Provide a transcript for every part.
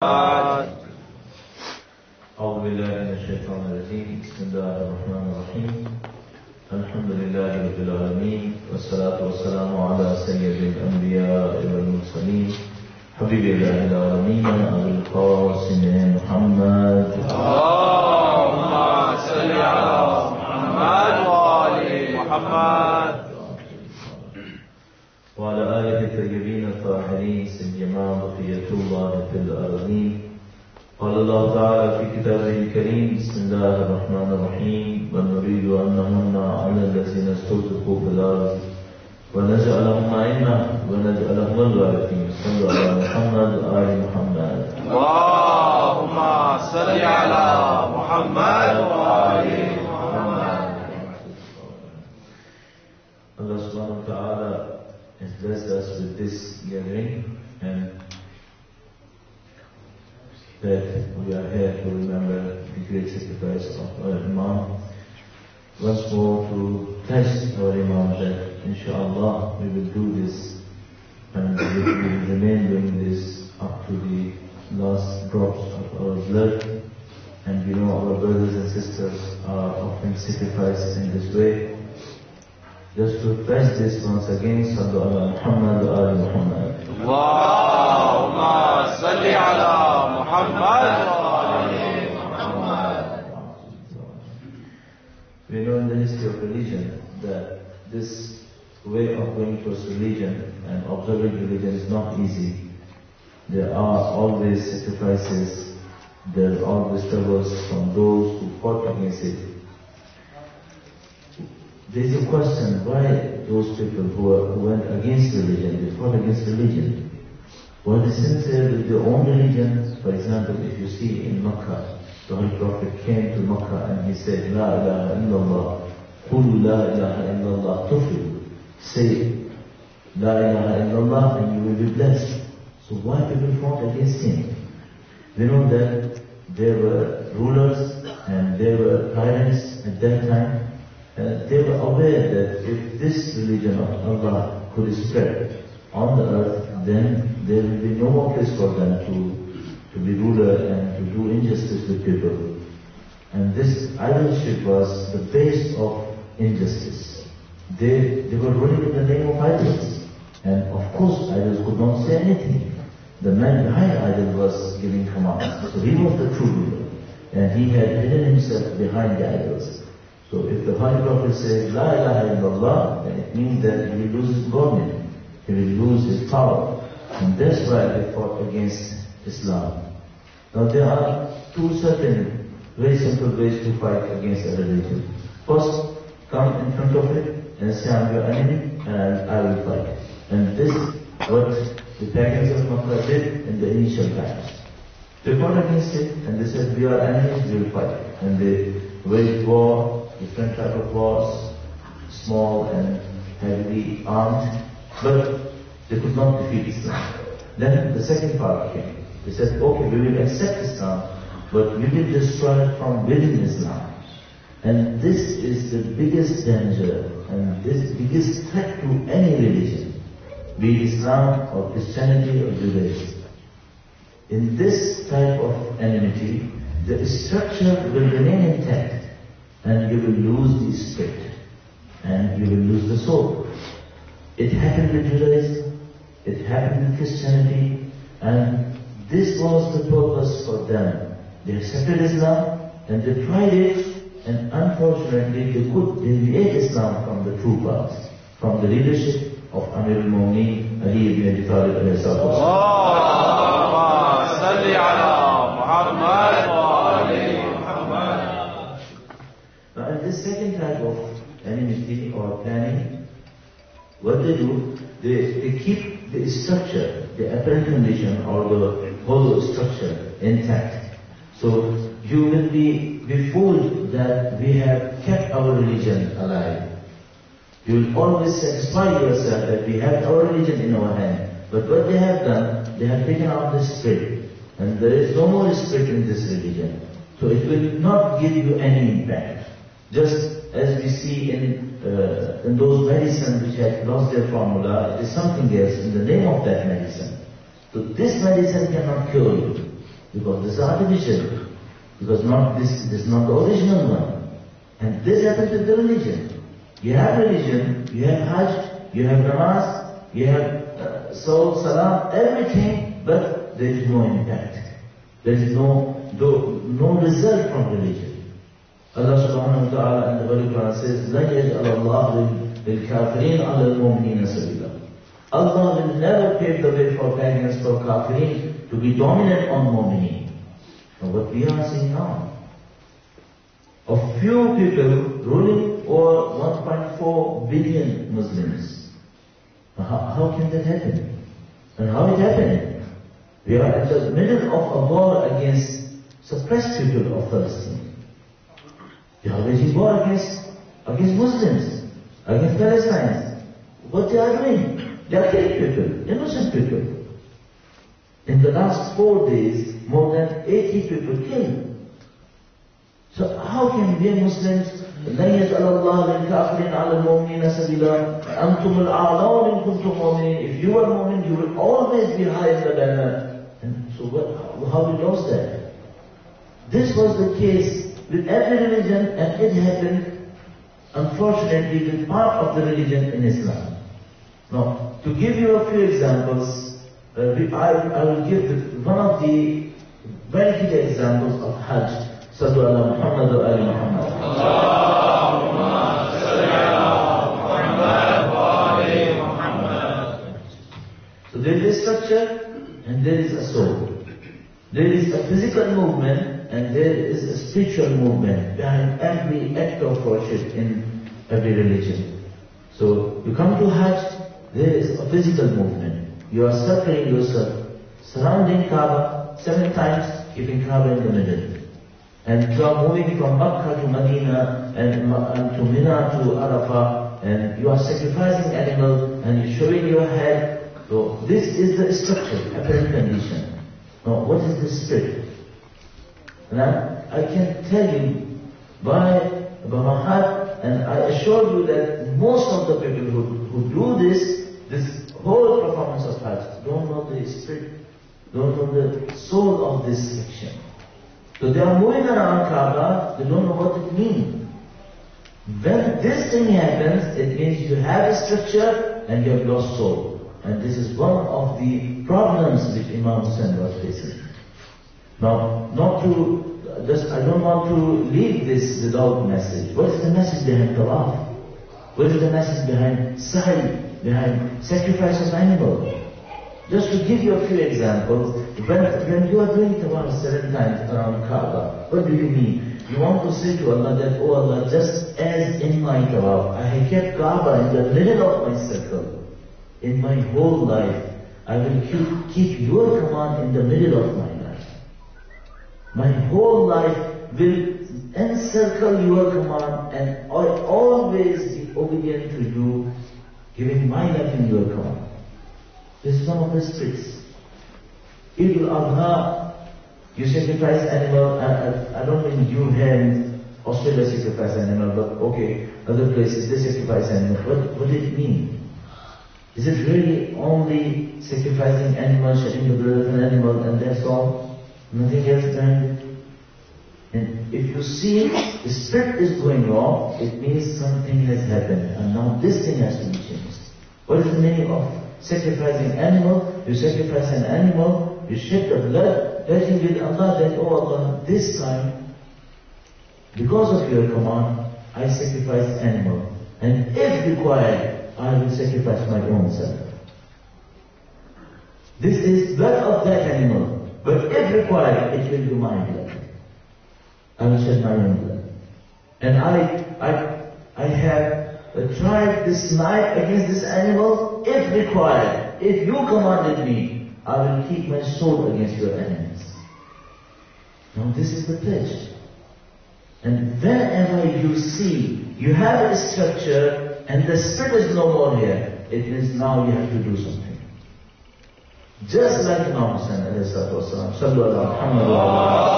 أعوذ بالله من الشيطان الرجيم بسم الله الرحمن الرحيم الحمد لله رب العالمين والصلاة والسلام على سيد الأنبياء والمرسلين حبيب الله العالمين أبي القاسم محمد اللهم صل على محمد وآل محمد وعلى آله الطيبين الطاهرين سيما بقية الله في الأرضين قال الله تعالى في كتابه الكريم بسم الله الرحمن الرحيم ونريد أن نمن على الذين استضعفوا في الأرض ونجعلهم أئمة ونجعلهم الوارثين صلوا على محمد وآل محمد اللهم صل على محمد وآل محمد. Allah subhanahu wa ta'ala has blessed us with this gathering and that we are here to remember the great sacrifice of our Imam. Once more to test our Imam that inshallah we will do this and we will remain doing this up to the last drops of our blood. And we know our brothers and sisters are offering sacrifice in this way. Just to press this once again, Sallu ala Muhammad wa ala Muhammad. Allahumma salli ala Muhammad wa ali Muhammad. We know in the history of religion that this way of going towards religion and observing religion is not easy. There are always sacrifices, there are always struggles from those who fought against it. There is a question, why those people who went against religion, they fought against religion? Were they sincere with their own religion? For example, if you see in Makkah, the Holy Prophet came to Makkah and he said, La ilaha illallah, Qul la ilaha illallah, tuflihu. Say, La ilaha illallah and you will be blessed. So why people fought against him? We know that there were rulers and there were tyrants at that time. They were aware that if this religion of Allah could spread on the earth, then there will be no more place for them to be ruler and to do injustice with people. And this idolship was the base of injustice. They were ruling in the name of idols. And of course, idols could not say anything. The man behind idol was giving commands. So he was the true ruler. And he had hidden himself behind the idols. So if the Holy Prophet says, La ilaha illallah, then it means that he will lose his government, he will lose his power. And that's why they fought against Islam. Now there are two certain, very simple ways to fight against a religion. First, come in front of it and say, I'm your enemy and I will fight. And this is what the pagans of Makkah did in the initial times. They fought against it and they said, we are enemies, we will fight. And they waged war, different type of wars, small and heavily armed, but they could not defeat Islam. Then the second part came. They said, okay, we will accept Islam, but we will destroy it from within Islam. And this is the biggest danger and this biggest threat to any religion, be it Islam or Christianity or Judaism. In this type of enmity, the structure will remain intact. And you will lose the spirit, and you will lose the soul. It happened with Judaism, it happened with Christianity, and this was the purpose for them. They accepted Islam, and they tried it, and unfortunately they could deviate Islam from the true path, from the leadership of Amir al-Mu'mineen, Ali ibn Abi Talib alayhi salatu wasalam. Allahumma salli ala Muhammad wa ali Muhammad. Now, in this second type of enmity or planning, what they do, they keep the structure, the apparent condition or the whole structure intact. So you will be fooled that we have kept our religion alive. You will always satisfy yourself that we have our religion in our hand. But what they have done, they have taken out the spirit. And there is no more spirit in this religion. So it will not give you any impact. Just as we see in those medicines which have lost their formula, it is something else in the name of that medicine. So this medicine cannot cure you. Because this is artificial. Because this is not the original one. And this happens with the religion. You have religion, you have Hajj, you have Namaz, you have Salam, everything, but there is no impact. There is no result from religion. Allah subhanahu wa ta'ala in the Holy Quran says, لَا يَجْعَلَ اللَّهُ لِلْكَافِرِينَ عَلَى الْمُؤْمِنِينَ سَبِيلًا. Allah will never pave the way for pagans, for kafirin, to be dominant on mu'mineen. And what we are seeing now, a few people ruling over 1.4 billion Muslims. How can that happen? And how it happened? We are in the middle of a war against suppressed people of Palestine. They are waging war against Muslims, against Palestinians. What they are doing? They are killing people, innocent people. In the last 4 days, more than 80 people killed. So how can we Muslims, لَنْ يَجْعَلَ اللَّهُ لِلْكَافِرِينَ عَلَى الْمُؤْمِنِينَ سَبِيلًا أَنْتُمُ الْأَعْلَوْنَ إِن كُنْتُمْ مُؤْمِنِينَ. If you are mu'min, you will always be high in the banner. And so how we lost that? This was the case with every religion, and it happened, unfortunately, with part of the religion in Islam. Now, to give you a few examples, I will give one of the very good examples of Hajj. Sallu ala Muhammad wa ali Muhammad. Allahumma salli ala Muhammad wa ali Muhammad. So there is a structure and there is a soul. There is a physical movement and there is a spiritual movement behind every act of worship in every religion. So you come to Hajj, there is a physical movement. You are circling yourself, surrounding Kaaba 7 times, keeping Kaaba in the middle. And you are moving from Makkah to Medina and to Mina to Arafah, and you are sacrificing animal and you're showing your head. So this is the structure, apparent condition. Now what is the spirit? And I can tell you by my heart, and I assure you that most of the people who do this whole performance of Hajj don't know the spirit, don't know the soul of this section. So they are moving around Kaaba, they don't know what it means. When this thing happens, it means you have a structure and you have lost soul. And this is one of the problems which Imam Hussain was facing. Now, I don't want to leave this without message. What is the message behind Tawaf? What is the message behind Sa'i, behind sacrifice of animal? Just to give you a few examples, when you are doing Tawaf 7 times around Kaaba, what do you mean? You want to say to Allah that, oh Allah, just as in my Tawaf, I have kept Kaaba in the middle of my circle. In my whole life, I will keep your command in the middle of my life. My whole life will encircle your command and I always be obedient to you, giving my life in your command. This is one of the spirits. Eid al-Adha, you sacrifice animal, I don't mean you here in Australia sacrifice animal, but okay, other places they sacrifice animal. What did it mean? Is it really only sacrificing animal, shedding the blood of an animal and that's all? Nothing else behind it? And if you see the spirit is going wrong, it means something has happened and now this thing has to be changed. What is the meaning of sacrificing animal? You sacrifice an animal, you shed the blood, pledging with Allah that, oh Allah, this time, because of your command, I sacrifice animal. And if required, I will sacrifice my own self. This is blood of that animal, but if required, it will be my blood. I will shed my own blood. And I have tried this knife against this animal, if required. If you commanded me, I will keep my sword against your enemies. Now this is the pledge. And whenever you see, you have a structure, and the spirit is no more here, it means now you have to do something. Just like Imam Hussain alayhi salatu wasalam, sallu ala Muhammad wa ali.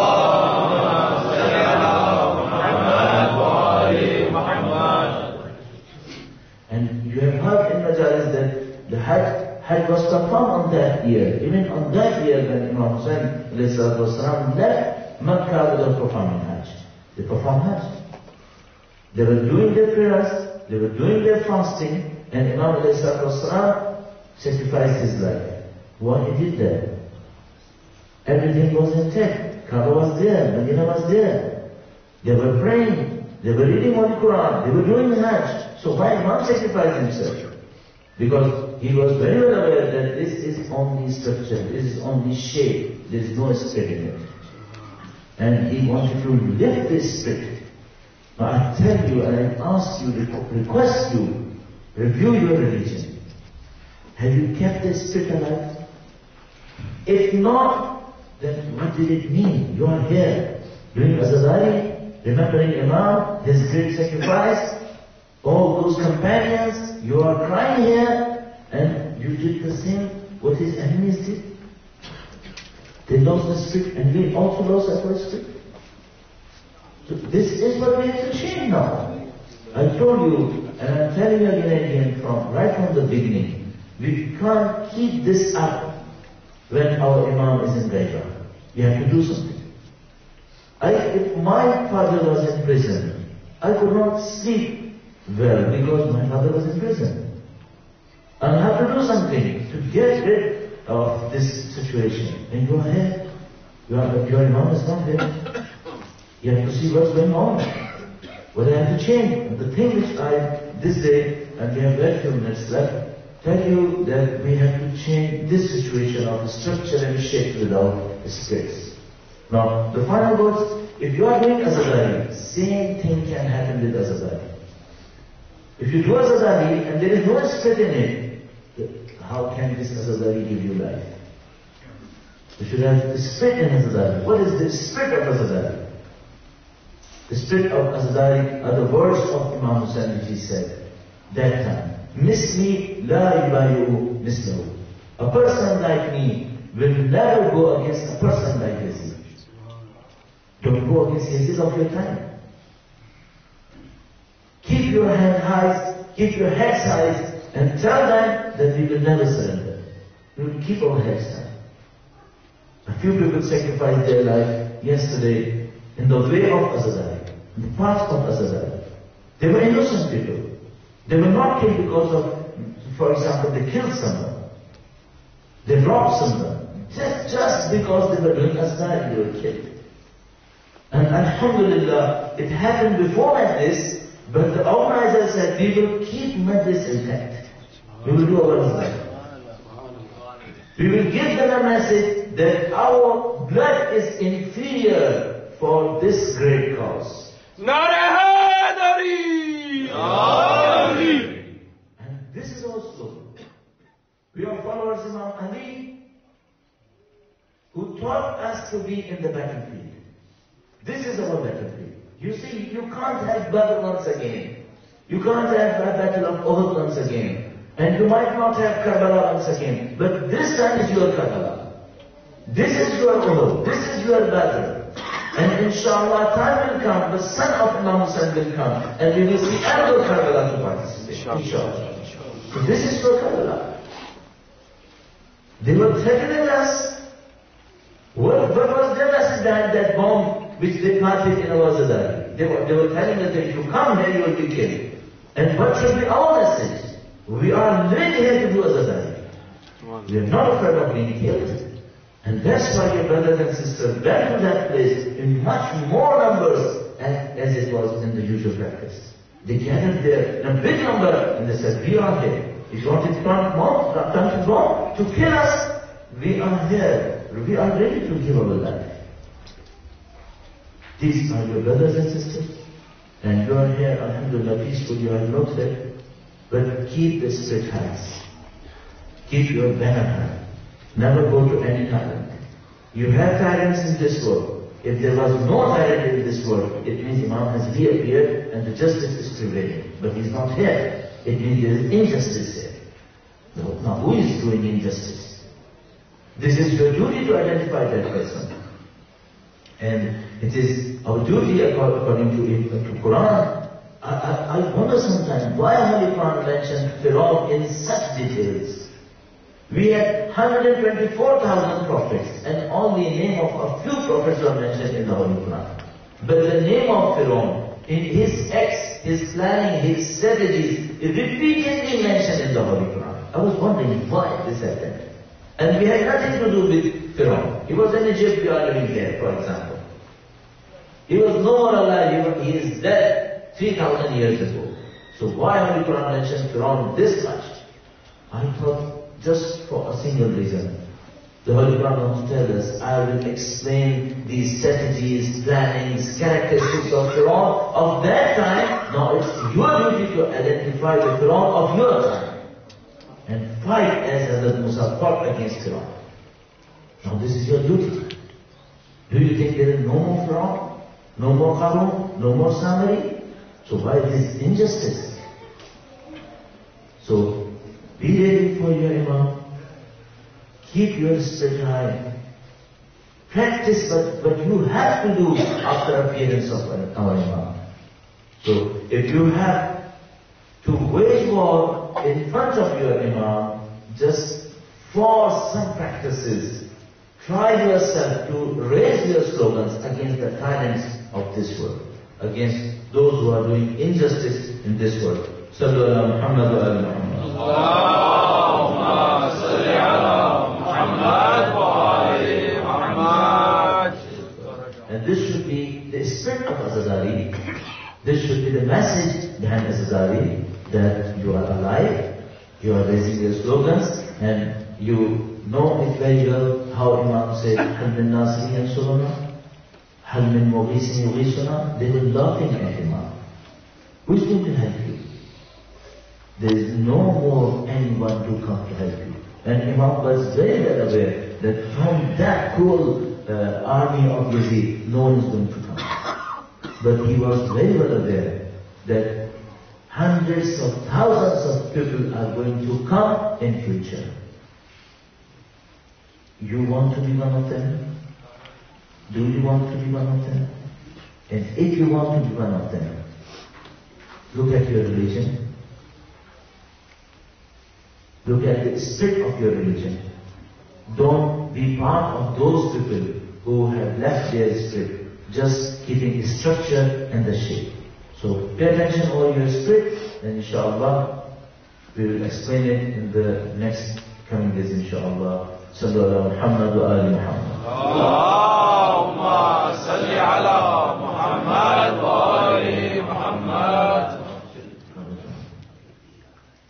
And you have heard in Majalis that the Hajj Hajj was performed on that year. Even on that year when Imam Hussain left Makkah without performing Hajj. They performed Hajj. They were doing their prayers, they were doing their fasting, and Imam sacrificed his life. What he did there? Everything was intact. Kaaba was there, Medina was there. They were praying, they were reading Holy Quran, they were doing Hajj. So why not sacrifice himself? Because he was very well aware that this is only structure, this is only shape, there is no spirit in it. And he wanted to lift this spirit. Now I tell you and I ask you, request you, review your religion. Have you kept the spirit alive? If not, then what did it mean? You are here doing Azadari, remembering Imam, his great sacrifice, all those companions, you are crying here, and you did the same what his enemies did. They lost the spirit, and we also lost our spirit. So this is what we have to change now. I told you, and I'm telling you again right from the beginning, we can't keep this up when our Imam is in Gaibah. We have to do something. If my father was in prison, I could not sleep well because my father was in prison. I have to do something to get rid of this situation. And you are here. Your Imam is not here. You have to see what's going on. What I have to change. And the thing which this day, and we have very few minutes left, tell you that we have to change this situation of the structure and shape without the spirits. Now, the final words, if you are doing Azadari, same thing can happen with Azadari. If you do Azadari and there is no spirit in it, how can this Azadari give you life? You should have the spirit in Azadari. What is the spirit of Azadari? The spirit of Azadari are the words of Imam Hussain which he said that time. Misli la yubayu mislahu. A person like me will never go against a person like Yazid. Don't go against Yazid of your time. Keep your hand high, keep your heads high, and tell them that we will never surrender. We will keep our heads high. A few people sacrificed their life yesterday in the way of Azadari, in the path of Azadari. They were innocent people. They were not killed because of, for example, they killed someone. They robbed someone. Just because they were doing Azadari, they were killed. And Alhamdulillah, it happened before like this, but the organizer said, we will keep Majlis intact. We will do our Azadari. We will give them a message that our blood is inferior for this great cause. And this is also, we are followers of Imam Ali, who taught us to be in the battlefield. This is our battlefield. You see, you can't have Badr once again. You can't have a battle of Uhud once again. And you might not have Karbala once again. But this time is your Karbala. This is your Uhud. This is your battle. And inshallah, time will come, the son of Imam Hussain will come, and we will see another Karbala to participate. Inshallah. So this is for Karbala. They were threatening us. What was their message behind that bomb which they planted in our Azadari? They were telling us that if you come here, you will be killed. And what should be our message? We are living here to do Azadari. We are not afraid of being killed. And that's why your brothers and sisters went to that place in much more numbers as it was in the usual practice. They gathered there in a big number and they said, we are here. If you want to come to God to kill us, we are here. We are ready to give our life. These are your brothers and sisters. And you are here, alhamdulillah, peaceful, you are no threat. But keep the spirit high. Keep your banner high. Never go to any tyrant. You have tyrants in this world. If there was no tyrant in this world, it means Imam has reappeared and the justice is prevailing. But he's not here. It means there is injustice here. Now who is doing injustice? This is your duty to identify that person. And it is our duty according to Quran. I wonder sometimes why Holy Quran mentioned Fir'aun in such details. We had 124,000 prophets, and only the name of a few prophets were mentioned in the Holy Quran. But the name of Pharaoh, in his acts, his planning, his strategies, is repeatedly mentioned in the Holy Quran. I was wondering why this happened. And we had nothing to do with Pharaoh. He was in Egypt, we are living there, for example. He was no more alive, he is dead 3,000 years ago. So why Holy Quran mentioned Pharaoh this much? I thought just for a single reason. The Holy Quran wants to tell us, I will explain these strategies, plannings, characteristics of Pharaoh of that time. Now it's your duty to identify the Pharaoh of your time and fight as Hazrat Musa fought against Pharaoh. Now this is your duty. Do you think there is no more Pharaoh? No more Qarun? No more Samari? So why this injustice? So be ready for your Imam. Keep your spirit high. Practice what you have to do after appearance of our Imam. So if you have to wage war in front of your Imam, just for some practices, try yourself to raise your slogans against the tyrants of this world, against those who are doing injustice in this world. Sallu ala Muhammad wa ala Muhammad. Allahumma salli ala Muhammad wa ali Muhammad. And this should be the spirit of Azazari. This should be the message behind Azazari, that you are alive, you are raising your slogans, and you know it very well how Imam said, Hal min nasirin yansuruna, Hal min mughisin yughisuna. They were laughing at Imam. Who's going to help you? There is no more anyone to come to help you. And Imam was very well aware that from that cruel army of Yazid, no one is going to come. But he was very well aware that hundreds of thousands of people are going to come in future. You want to be one of them? Do you want to be one of them? And if you want to be one of them, look at your religion. Look at the spirit of your religion. Don't be part of those people who have left their spirit, just keeping the structure and the shape. So pay attention over your spirit, and inshallah we will explain it in the next coming days, inshallah. Sallu ala Muhammad wa ali Muhammad. Allahumma salli ala Muhammad wa ali Muhammad.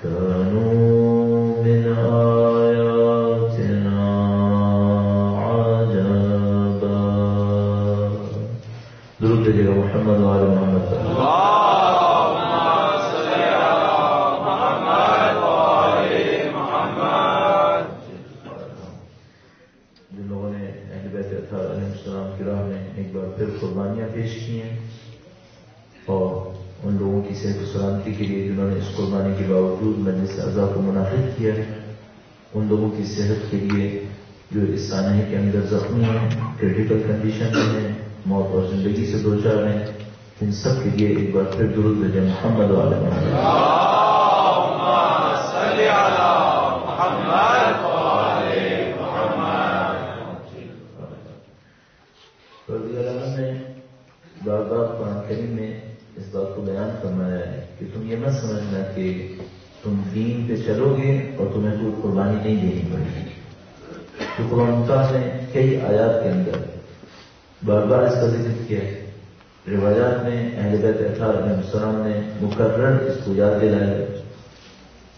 كانوا من بھیجے گا محمد وآل محمد صلی اللہ جن لوگوں نے اہل بیت اطہار علیہ السلام کی راہ میں ایک بار پھر قربانیاں پیش کی ہیں، اور ان لوگوں کی صحت و سلامتی کے لیے جنہوں نے اس قربانی کے باوجود مجلس-e-Aza کو منعقد کیا ہے، ان لوگوں کی صحت کے لیے جو اس سانحے کے اندر زخمی ہیں، کریٹیکل کنڈیشن میں ہیں، موت اور زندگی سے دوچار ہیں، ان سب کے لیے ایک بار پھر درود بھیجیں محمد وآل محمد۔ اللہم صلی علی محمد وآل محمد۔ رضی اللہ عنہ نے بار بار قرآن کریم میں اس بات کو بیان فرمایا ہے کہ تم یہ مت سمجھنا کہ تم دین پہ چلو گے اور تمہیں کوئی قربانی نہیں دینی پڑے گی۔ تو قرآن مطالعہ نے کئی آیات کے اندر بار بار اس کا ذکر کیا ہے، روایات میں اہل بیت اطہار علیہ السلام نے مکرر اس کو یاد دلایا ہے،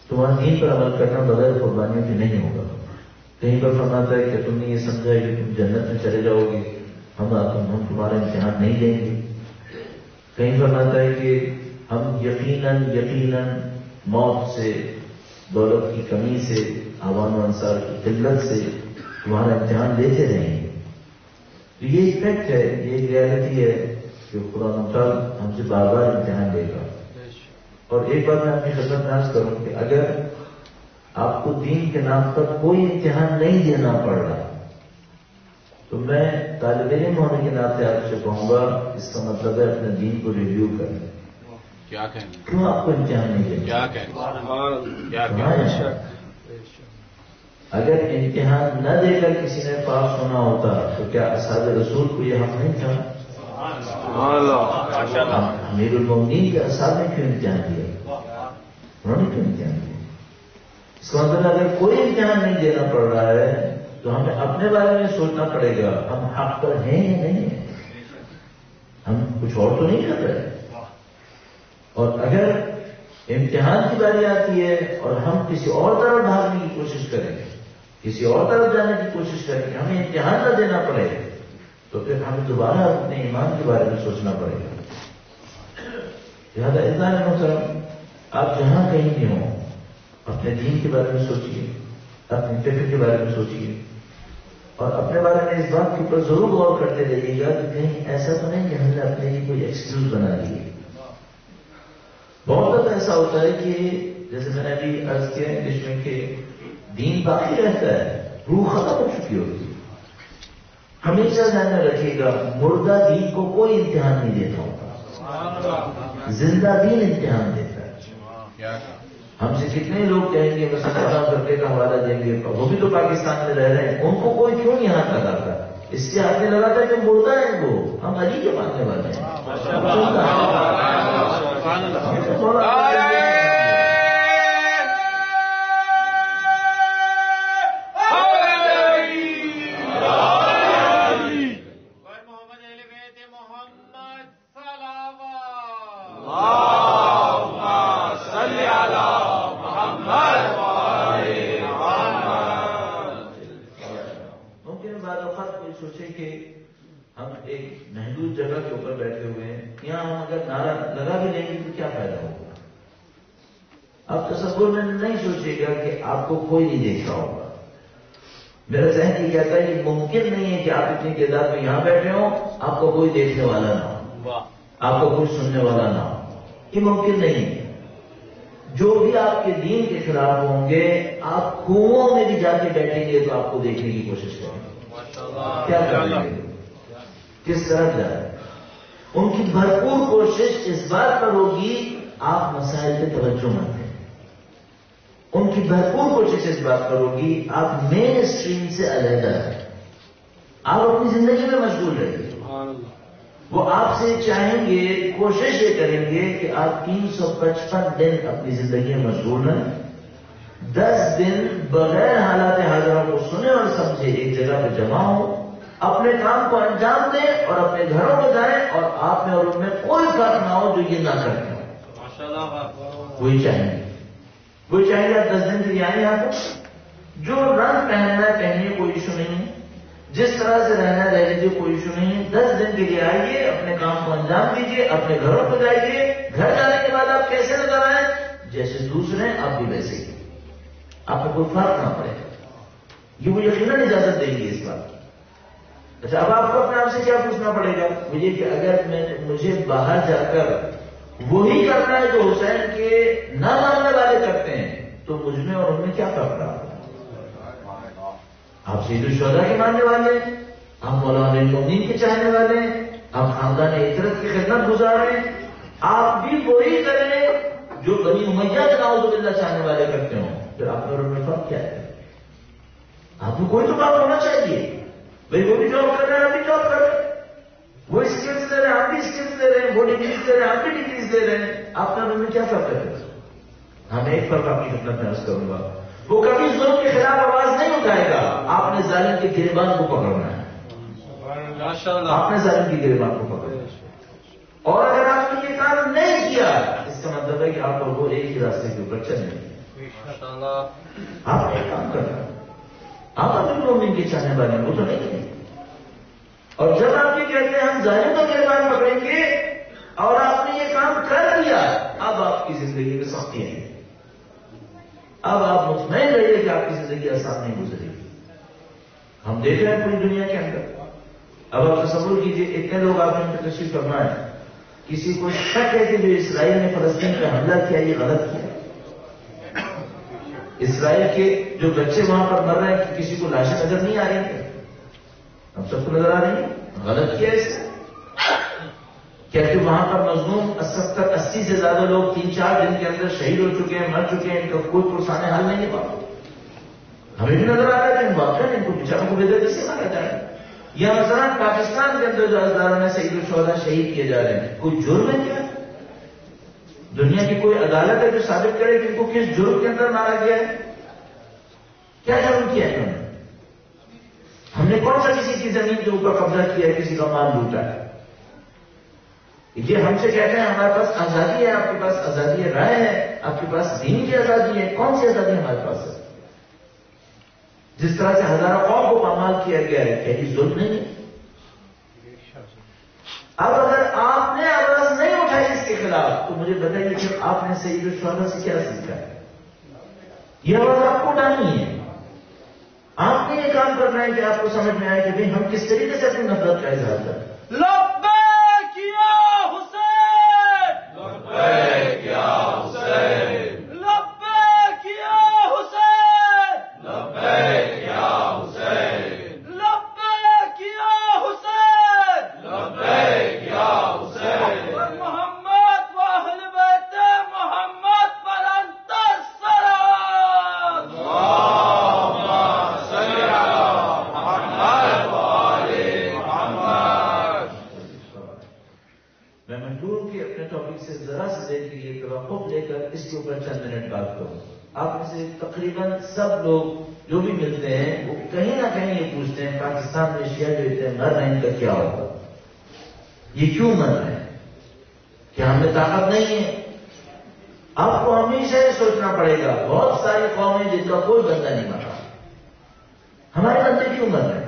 تمہارا دین پر عمل کرنا بغیر قربانیوں کے نہیں ہوگا۔ کہیں پر فرماتا ہے کہ تم نے یہ سمجھا کہ تم جنت میں چلے جاؤ گے، ہم تمہارا امتحان نہیں لیں گے۔ کہیں فرماتا ہے کہ ہم یقیناً موت سے، دولت کی کمی سے، عوام و انصار کی قلت سے تمہارا امتحان لیتے رہیں گے۔ تو یہ ایک فیکٹ ہے، یہ ایک ریالٹی ہے کہ قرآن مطالعہ ہم سے بار بار امتحان لے گا۔ اور ایک بات میں اپنی خدمت میں عرض کروں کہ اگر آپ کو دین کے نام پر کوئی امتحان نہیں دینا پڑ رہا تو میں طالب علم ہونے کے ناطے آپ سے کہوں گا اس کا مطلب ہے اپنے دین کو ریویو کریں۔ کیا کہیں؟ کیوں آپ کو امتحان نہیں دیں؟ کیا کہیں؟ اگر امتحان نہ دے کر کسی نے پاس ہونا ہوتا تو کیا اصحاب رسول کو یہ حق نہیں تھا؟ امیر المومنین کے اصحاب نے کیوں امتحان دیا؟ انہوں نے کیوں امتحان دیا؟ اس کا مطلب اگر کوئی امتحان نہیں دینا پڑ رہا ہے تو ہمیں اپنے بارے میں سوچنا پڑے گا، ہم حق پر ہیں یا نہیں ہیں، ہم کچھ اور تو نہیں کر رہے۔ اور اگر امتحان کی باری آتی ہے اور ہم کسی اور طرف بھاگنے کی کوشش کریں گے، کسی اور طرف جانے کی کوشش کریں گے، ہمیں امتحان نہ دینا پڑے تو پھر ہمیں دوبارہ اپنے ایمان کے بارے میں سوچنا پڑے گا۔ لہٰذا عزیزان محترم، آپ جہاں کہیں بھی ہوں اپنے دین کے بارے میں سوچیے، اپنی فکر کے بارے میں سوچیے، اور اپنے بارے میں اس بات کے اوپر ضرور غور کرتے رہیے گا کہ کہیں ایسا تو نہیں کہ ہم نے اپنے لیے کوئی ایکسکیوز بنا لی ہے۔ بہت وقت ایسا ہوتا ہے کہ جیسے میں نے ابھی عرض کیا انگلش میں کہ دین باقی رہتا ہے، روح ختم ہو چکی ہوتی ہے۔ ہمیشہ ذہن میں رکھیے گا مردہ دین کو کوئی امتحان نہیں دیتا ہوتا، زندہ دین امتحان دیتا ہے۔ ہم سے کتنے لوگ کہیں گے مثلا فلاں فرقے کا حوالہ دیں گے، وہ بھی تو پاکستان میں رہ رہے ہیں، ان کو کوئی کیوں نہیں ہاتھ لگاتا؟ اس سے ہاتھ نہیں لگاتا کہ مردہ ہیں وہ، ہم علی کے ماننے والے ہیں۔ سوچے کہ ہم ایک محدود جگہ کے اوپر بیٹھے ہوئے ہیں، یہاں ہم اگر نعرہ لگا بھی لیں گے تو کیا فائدہ ہوگا؟ آپ تصور میں نہیں سوچے گا کہ آپ کو کوئی نہیں دیکھ رہا ہوگا۔ میرا ذہن یہ کہتا ہے کہ ممکن نہیں ہے کہ آپ اتنی تعداد میں یہاں بیٹھے ہوں، آپ کو کوئی دیکھنے والا نہ ہو، آپ کو کوئی سننے والا نہ ہو، یہ ممکن نہیں ہے۔ جو بھی آپ کے دین کے خلاف ہوں گے، آپ کنووں میں بھی جا کے بیٹھیں گے تو آپ کو دیکھنے کی کوشش کریں گے، کیا کریں گے، کس طرح جائیں۔ ان کی بھرپور کوشش اس بات پر ہوگی آپ مسائل پہ توجہ مت دیں، ان کی بھرپور کوشش اس بات پر ہوگی آپ مین اسٹریم سے علیحدہ ہیں، آپ اپنی زندگی میں مشغول رہیے۔ وہ آپ سے چاہیں گے، کوشش یہ کریں گے کہ آپ 355 دن اپنی زندگی میں مشغول رہیں، 10 دن بغیر حالات حاضرہ کو سنے اور سمجھے ایک جگہ پہ جمع ہوں، اپنے کام کو انجام دیں اور اپنے گھروں میں جائیں، اور آپ میں اور ان میں کوئی فرق نہ ہو جو یہ نہ کرتے ہوں۔ وہی چاہیں گے، وہی چاہیں گے آپ 10 دن کے لیے آئیں یہاں پر، جو رنگ پہننا ہے پہنیے، کوئی ایشو نہیں ہے، جس طرح سے رہنا رہ لیجیے، کوئی ایشو نہیں، 10 دن کے لیے آئیے، اپنے کام کو انجام دیجیے، اپنے گھروں کو جائیے، گھر جانے کے بعد آپ کیسے نظر آئیں؟ جیسے دوسرے ہیں آپ بھی ویسے ہی، آپ کو کوئی فرق نہ پڑے گا، یہ وہ یقیناً اجازت دیں گے اس بات کی۔ اچھا، اب آپ کو اپنے آپ سے کیا پوچھنا پڑے گا مجھے کہ اگر مجھے باہر جا کر وہی کرنا ہے جو حسین کے نہ ماننے والے کرتے ہیں تو مجھ میں اور ان میں کیا فرق رہا؟ آپ سید الشہداء کے ماننے والے ہیں، آپ مولانا المومنین کے چاہنے والے ہیں، آپ خاندان عطرت کی خدمت گزار رہے ہیں، آپ بھی وہی کریں جو بنی امیہ کے نعوذ باللہ چاہنے والے کرتے ہوں، پھر آپ اور ان میں فرق کیا ہے؟ آپ کو کوئی تو بات ہونا چاہیے، بھائی وہ بھی جاب کر رہے ہیں، ہم بھی جاب کر رہے ہیں، وہ اسکلس دے رہے ہیں، ہم بھی اسکلس دے رہے ہیں، وہ ڈگریز دے رہے ہیں، ہم بھی ڈگریز دے رہے ہیں، آپ کا ان میں کیا فرق ہے؟ ہم ایک فرق آپ کی خدمت میں عرض کروں گا، وہ کبھی ظلم کے خلاف آواز نہیں اٹھائے گا، آپ نے ظالم کے گریبان کو پکڑنا ہے، آپ نے ظالم کی گریبان کو پکڑنا ہے، اور اگر آپ نے یہ کام نہیں کیا اس کا مطلب ہے کہ آپ اور وہ ایک ہی راستے کے اوپر چل رہے ہیں، آپ ایک کام کرنا ہے، آپ اپنے مومن کے چاہنے والے ہیں، وہ تو نہیں ہے، اور جب آپ یہ کہتے ہیں ہم ظالم کا گریبان پکڑیں گے اور آپ نے یہ کام کر دیا، اب آپ کی زندگی میں سختی آئے گی، اب آپ مطمئن رہیے کہ آپ کی زندگی آسان نہیں گزرے گی۔ ہم دیکھ رہے ہیں پوری دنیا کے اندر، اب آپ تصور کیجئے اتنے لوگ آپ نے تشریف فرما ہے، کسی کو شک ہے کہ جو اسرائیل نے فلسطین پہ حملہ کیا یہ غلط کیا، اسرائیل کے جو بچے وہاں پر مر رہے ہیں کسی کو لاشیں نظر نہیں آ رہی ہیں؟ ہم سب کو نظر آ رہی ہیں، غلط کیا اس نے؟ کیا کہ وہاں پر مظلوم 70-80 سے زیادہ لوگ 3-4 دن کے اندر شہید ہو چکے ہیں، مر چکے ہیں، ان کا کوئی پرسانے حل نہیں ہوا، ہمیں بھی نظر آ رہا ہے کہ ان واقعہ ان کو بیچاروں کو بےدردی سے مارا جائے، یا مثلا پاکستان کے اندر جو ازداروں نے سید الشہداء شہید کیے جا رہے ہیں، کوئی جرم ہے کیا؟ دنیا کی کوئی عدالت ہے جو ثابت کرے کہ ان کو کس جرم کے اندر مارا گیا ہے؟ کیا جرم کیا ہے انہوں نے؟ ہم نے کون سا کسی کی زمین کے اوپر قبضہ کیا ہے، کسی کا مال لوٹا ہے؟ یہ ہم سے کہتے ہیں ہمارے پاس آزادی ہے، آپ کے پاس آزادی رائے ہے، آپ کے پاس دین کی آزادی ہے، کون سی آزادی ہمارے پاس ہے؟ جس طرح سے ہزاروں قوم کو پامال کیا گیا ہے، کیا یہ ظلم نہیں ہے؟ اب اگر آپ نے آواز نہیں اٹھائی اس کے خلاف تو مجھے بتائیے کہ آپ نے سید الشہداء سے کیا سیکھا ہے؟ یہ آواز آپ کو اٹھانی ہے، آپ نے یہ کام کرنا ہے کہ آپ کو سمجھ میں آئے کہ بھئی ہم کس طریقے سے اپنی نفرت کا اظہار کریں۔ لبیک یا حسین، لبیک یا حسین، لبیک یا حسین، لبیک یا حسین، لبیک یا حسین، لبیک یا حسین، محمد و اہل بیت محمد پر انت الصلاۃ، اللہم صل علی محمد و آل محمد۔ میں مجبور ہوں کہ اپنے ٹاپک سے ذرا سے دیر کے لیے توقف لے کر اس کے اوپر چند منٹ بات کروں۔ آپ میں سے تقریباً سب لوگ جو بھی ملتے ہیں وہ کہیں نہ کہیں یہ پوچھتے ہیں پاکستان میں شیعہ جو اتنے مر رہے ہیں ان کا کیا ہوگا، یہ کیوں مر رہے ہیں، کیا ہم میں طاقت نہیں ہے؟ آپ کو ہمیشہ یہ سوچنا پڑے گا بہت ساری قومیں جن کا کوئی بندہ نہیں مر رہا، ہمارے بندے کیوں مر رہے ہیں؟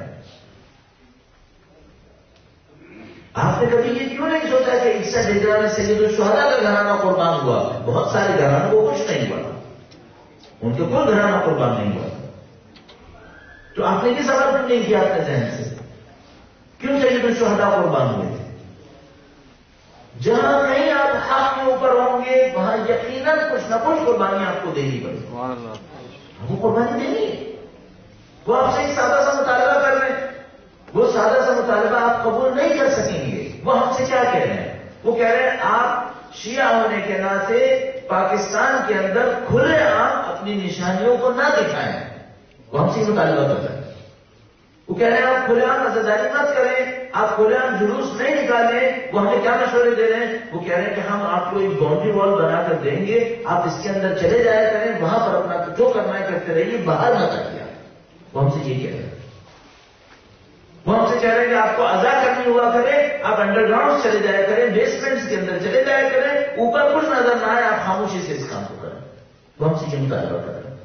آپ نے کبھی یہ کیوں نہیں سوچا کہ 61 ہجری میں سید الشہداء کا گھرانہ قربان ہوا، بہت سارے گھرانوں کو کچھ نہیں ہوا، ان کے کوئی گھرانہ قربان نہیں ہوا، تو آپ نے یہ سوال کیوں نہیں کیا اپنے ذہن سے کیوں سید الشہداء قربان ہوئے تھے؟ جہاں کہیں آپ حق کے اوپر ہوں گے وہاں یقیناً کچھ نہ کچھ قربانی آپ کو دینی پڑے گی، وہ قربانی دینی ہے، وہ آپ سے ایک سادہ سا مطالبہ کر رہے ہیں، وہ سادہ سا مطالبہ آپ قبول نہیں کر سکیں گے، وہ ہم سے کیا کہہ رہے ہیں؟ وہ کہہ رہے ہیں آپ شیعہ ہونے کے ناطے پاکستان کے اندر کھلے عام اپنی نشانیوں کو نہ دکھائیں، وہ ہم سے مطالبہ کر رہے ہیں، وہ کہہ رہے ہیں آپ کھلے عام عزاداری مت کریں، آپ کھلے عام جلوس نہیں نکالیں، وہ ہمیں کیا مشورے دے رہے ہیں؟ وہ کہہ رہے ہیں کہ ہم آپ کو ایک باؤنڈری وال بنا کر دیں گے، آپ اس کے اندر چلے جایا کریں، وہاں پر اپنا جو کرنا ہے کرتے رہیے، باہر نہ کریے، وہ ہم سے یہ کہہ رہے ہیں، وہ ہم سے کہہ رہے ہیں کہ آپ کو ادا کرنی ہوا کرے، آپ انڈر گراؤنڈ چلے جایا کریں، بیسمنٹس کے اندر چلے جایا کریں، اوپر کچھ نظر نہ آئے، آپ خاموشی سے اس کام کو کریں، وہ ہم سے یہ مطالبہ کر رہے ہیں۔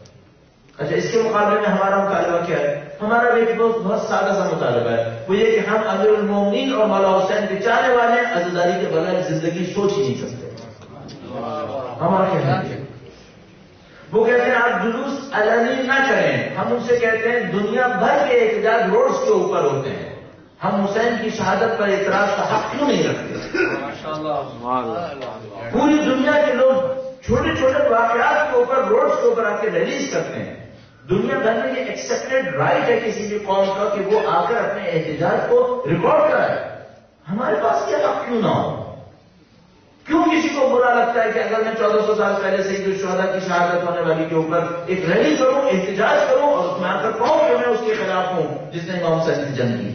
اچھا، اس کے مقابلے میں ہمارا مطالبہ کیا ہے؟ ہمارا بھی بہت سادہ سا مطالبہ ہے، وہ یہ کہ ہم امیر المومنین اور مولا حسین کے چاہنے والے ہیں، عزاداری کے بغیر زندگی سوچ ہی نہیں سکتے. ہمارا کہنا ہے وہ کہتے ہیں آپ جلوس علنی نہ کریں. ہم ان سے کہتے ہیں دنیا بھر کے احتجاج روڈز کے اوپر ہوتے ہیں، ہم حسین کی شہادت پر اعتراض کا حق کیوں نہیں رکھتے؟ پوری دنیا کے لوگ چھوٹے چھوٹے واقعات کے اوپر روڈز کے اوپر آ کے ریلیز کرتے ہیں. دنیا بھر میں یہ ایکسپٹڈ رائٹ ہے کسی بھی قوم کا کہ وہ آ کر اپنے احتجاج کو ریکارڈ کرائے. ہمارے پاس یہ حق کیوں نہ ہو؟ کیوں کسی کو برا لگتا ہے کہ اگر میں 1400 سال پہلے سید الشہداء کی شہادت ہونے والی کے اوپر ایک ریلی کروں، احتجاج کروں اور اس میں آ کر کہوں کہ میں اس کے خلاف ہوں جس نے امام حسین کی جنگ کی؟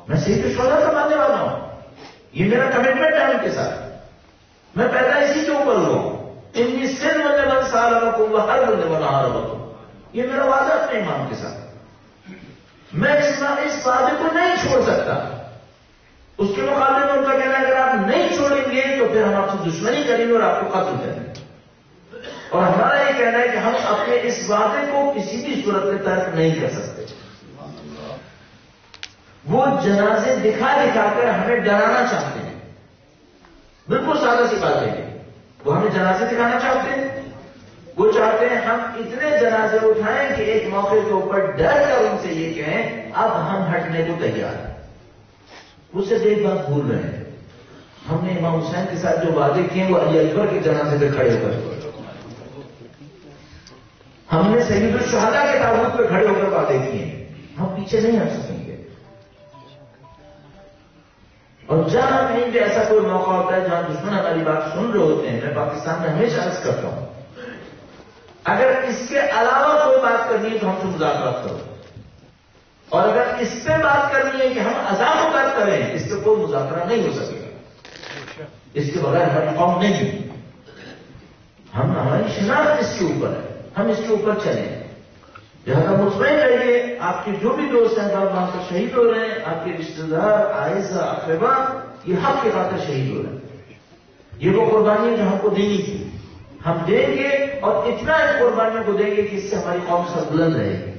میں سید الشہداء کا ماننے والا ہوں، یہ میرا کمٹمنٹ ہے ان کے ساتھ. میں پیدا اسی کے اوپر ہوا ہوں. انی سن والے من سال رکھوں گا ہر بندے بنا رہا، یہ میرا وعدہ اپنے امام کے ساتھ. میں اس وعدے کو نہیں چھوڑ سکتا. اس کے مقابلے میں ان کا کہنا ہے اگر آپ نہیں چھوڑیں گے تو پھر ہم آپ سے دشمنی کریں گے اور آپ کو قتل کریں گے. اور ہمارا یہ کہنا ہے کہ ہم اپنے اس وعدے کو کسی بھی صورت میں ترک نہیں کر سکتے. وہ جنازے دکھا دکھا کر ہمیں ڈرانا چاہتے ہیں. بالکل سادہ سی بات ہے، وہ ہمیں جنازے دکھانا چاہتے ہیں. وہ چاہتے ہیں ہم اتنے جنازے اٹھائیں کہ ایک موقع کے اوپر ڈر کر ان سے یہ کہیں اب ہم ہٹنے کو تیار ہیں. اس سے ایک بات بھول رہے ہیں، ہم نے امام حسین کے ساتھ جو وعدے کیے وہ علی اکبر کے جنازے پہ کھڑے ہو کر، ہم نے سید الشہداء کے تابوت پہ کھڑے ہو کر وعدے کیے، ہم پیچھے نہیں ہٹ سکیں گے. اور جہاں کہیں بھی ایسا کوئی موقع ہوتا ہے جہاں دشمن ہماری بات سن رہے ہوتے ہیں، میں پاکستان میں ہمیشہ عرض کرتا ہوں اگر اس کے علاوہ کوئی بات کرنی ہے تو ہم سے مذاکرات کرو، اور اگر اس پہ بات کرنی ہے کہ ہم عذاب و بات کریں، اس پہ کوئی مذاکرہ نہیں ہو سکے گا. اس کے بغیر ہماری قوم نہیں. ہماری شناخت اس کے اوپر ہے، ہم اس کے اوپر چلیں. لہٰذا مطمئن رہیے آپ کے جو بھی دوست ہیں وہاں پر شہید ہو رہے ہیں، آپ کے رشتے دار آئزہ اقربا یہ حق کے خاطر شہید ہو رہے ہیں. یہ وہ قربانی جو ہم کو دینی تھی ہم دیں گے، اور اتنا ان قربانیوں کو دیں گے کہ اس سے ہماری قوم سربلند رہے گی.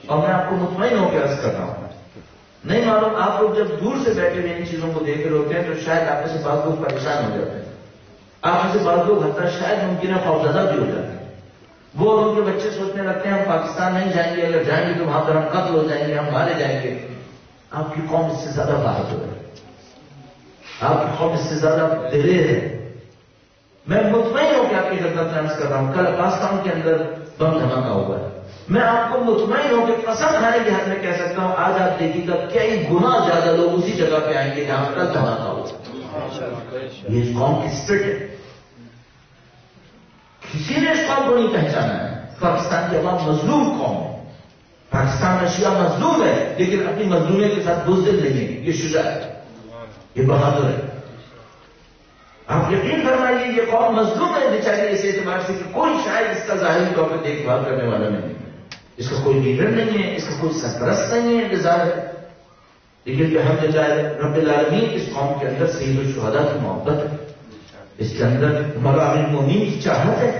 اور میں آپ کو مطمئن ہو کے عرض کر رہا ہوں، نہیں معلوم آپ لوگ جب دور سے بیٹھے ہوئے ان چیزوں کو دیکھ رہے ہوتے ہیں تو شاید آپ میں سے بعض لوگ پریشان ہو جاتے ہیں، آپ میں سے بعض لوگ حتیٰ شاید ممکن ہے خوفزدہ بھی ہو جاتے ہیں. وہ اور ان کے بچے سوچنے لگتے ہیں ہم پاکستان نہیں جائیں گے، اگر جائیں گے تو وہاں پر ہم قتل ہو جائیں گے، ہم مارے جائیں گے. آپ کی قوم اس سے زیادہ بہادر ہے، آپ کی قوم اس سے زیادہ دلیر ہے. میں مطمئن ہو کہ آپ کی خدمت میں عرض کر رہا ہوں کل پاکستان کے اندر بم دھماکہ ہوا ہے. میں آپ کو مطمئن ہو کہ قسم کھانے کے حد میں کہہ سکتا ہوں آج آپ دیکھیے گا کئی گنا زیادہ لوگ اسی جگہ پہ آئیں گے جہاں کل دھماکہ ہوا. یہ اس قوم کی اسپرٹ ہے، کسی نے اس قوم کو نہیں پہچانا ہے. پاکستان کی عوام مظلوم قوم ہے، پاکستان میں شیعہ مظلوم ہے لیکن اپنی مظلومیت کے ساتھ بزدل نہیں ہے. یہ شجاعت ہے، یہ بہادر ہے. آپ یقین فرمائیے یہ قوم مظلوم ہے بیچاری اس اعتبار سے کہ کوئی شاید اس کا ظاہری طور پر دیکھ بھال کرنے والا نہیں ہے، اس کا کوئی لیڈر نہیں ہے، اس کا کوئی سرپرست نہیں ہے انتظار ہے. لیکن جو الحمدللہ رب العالمین اس قوم کے اندر سید الشہداء کی محبت ہے، اس کے اندر مولا امیر المومنین کی چاہت ہے.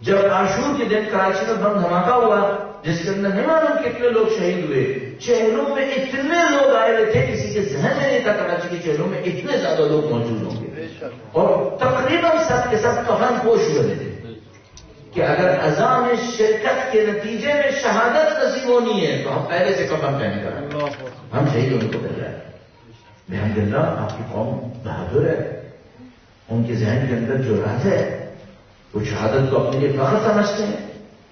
جب عاشور کے دن کراچی میں بم دھماکہ ہوا جس کے اندر نہیں معلوم کتنے لوگ شہید ہوئے، چہلوں میں اتنے لوگ آئے ہوئے تھے کسی کے ذہن میں نہیں تھا کراچی کے چہلوں میں اتنے زیادہ لوگ موجود ہوں گے. اور تقریباً سب کے سب کفن پوش ہوئے تھے کہ اگر عزا میں شرکت کے نتیجے میں شہادت نصیب ہونی ہے تو ہم پہلے سے کفن پہن کر ہم شہید ہونے کو مل رہے ہیں. الحمدللہ آپ کی قوم بہادر ہے، ان کے ذہن کے اندر جو راز ہے وہ شہادت کو اپنے لیے فخر سمجھتے ہیں.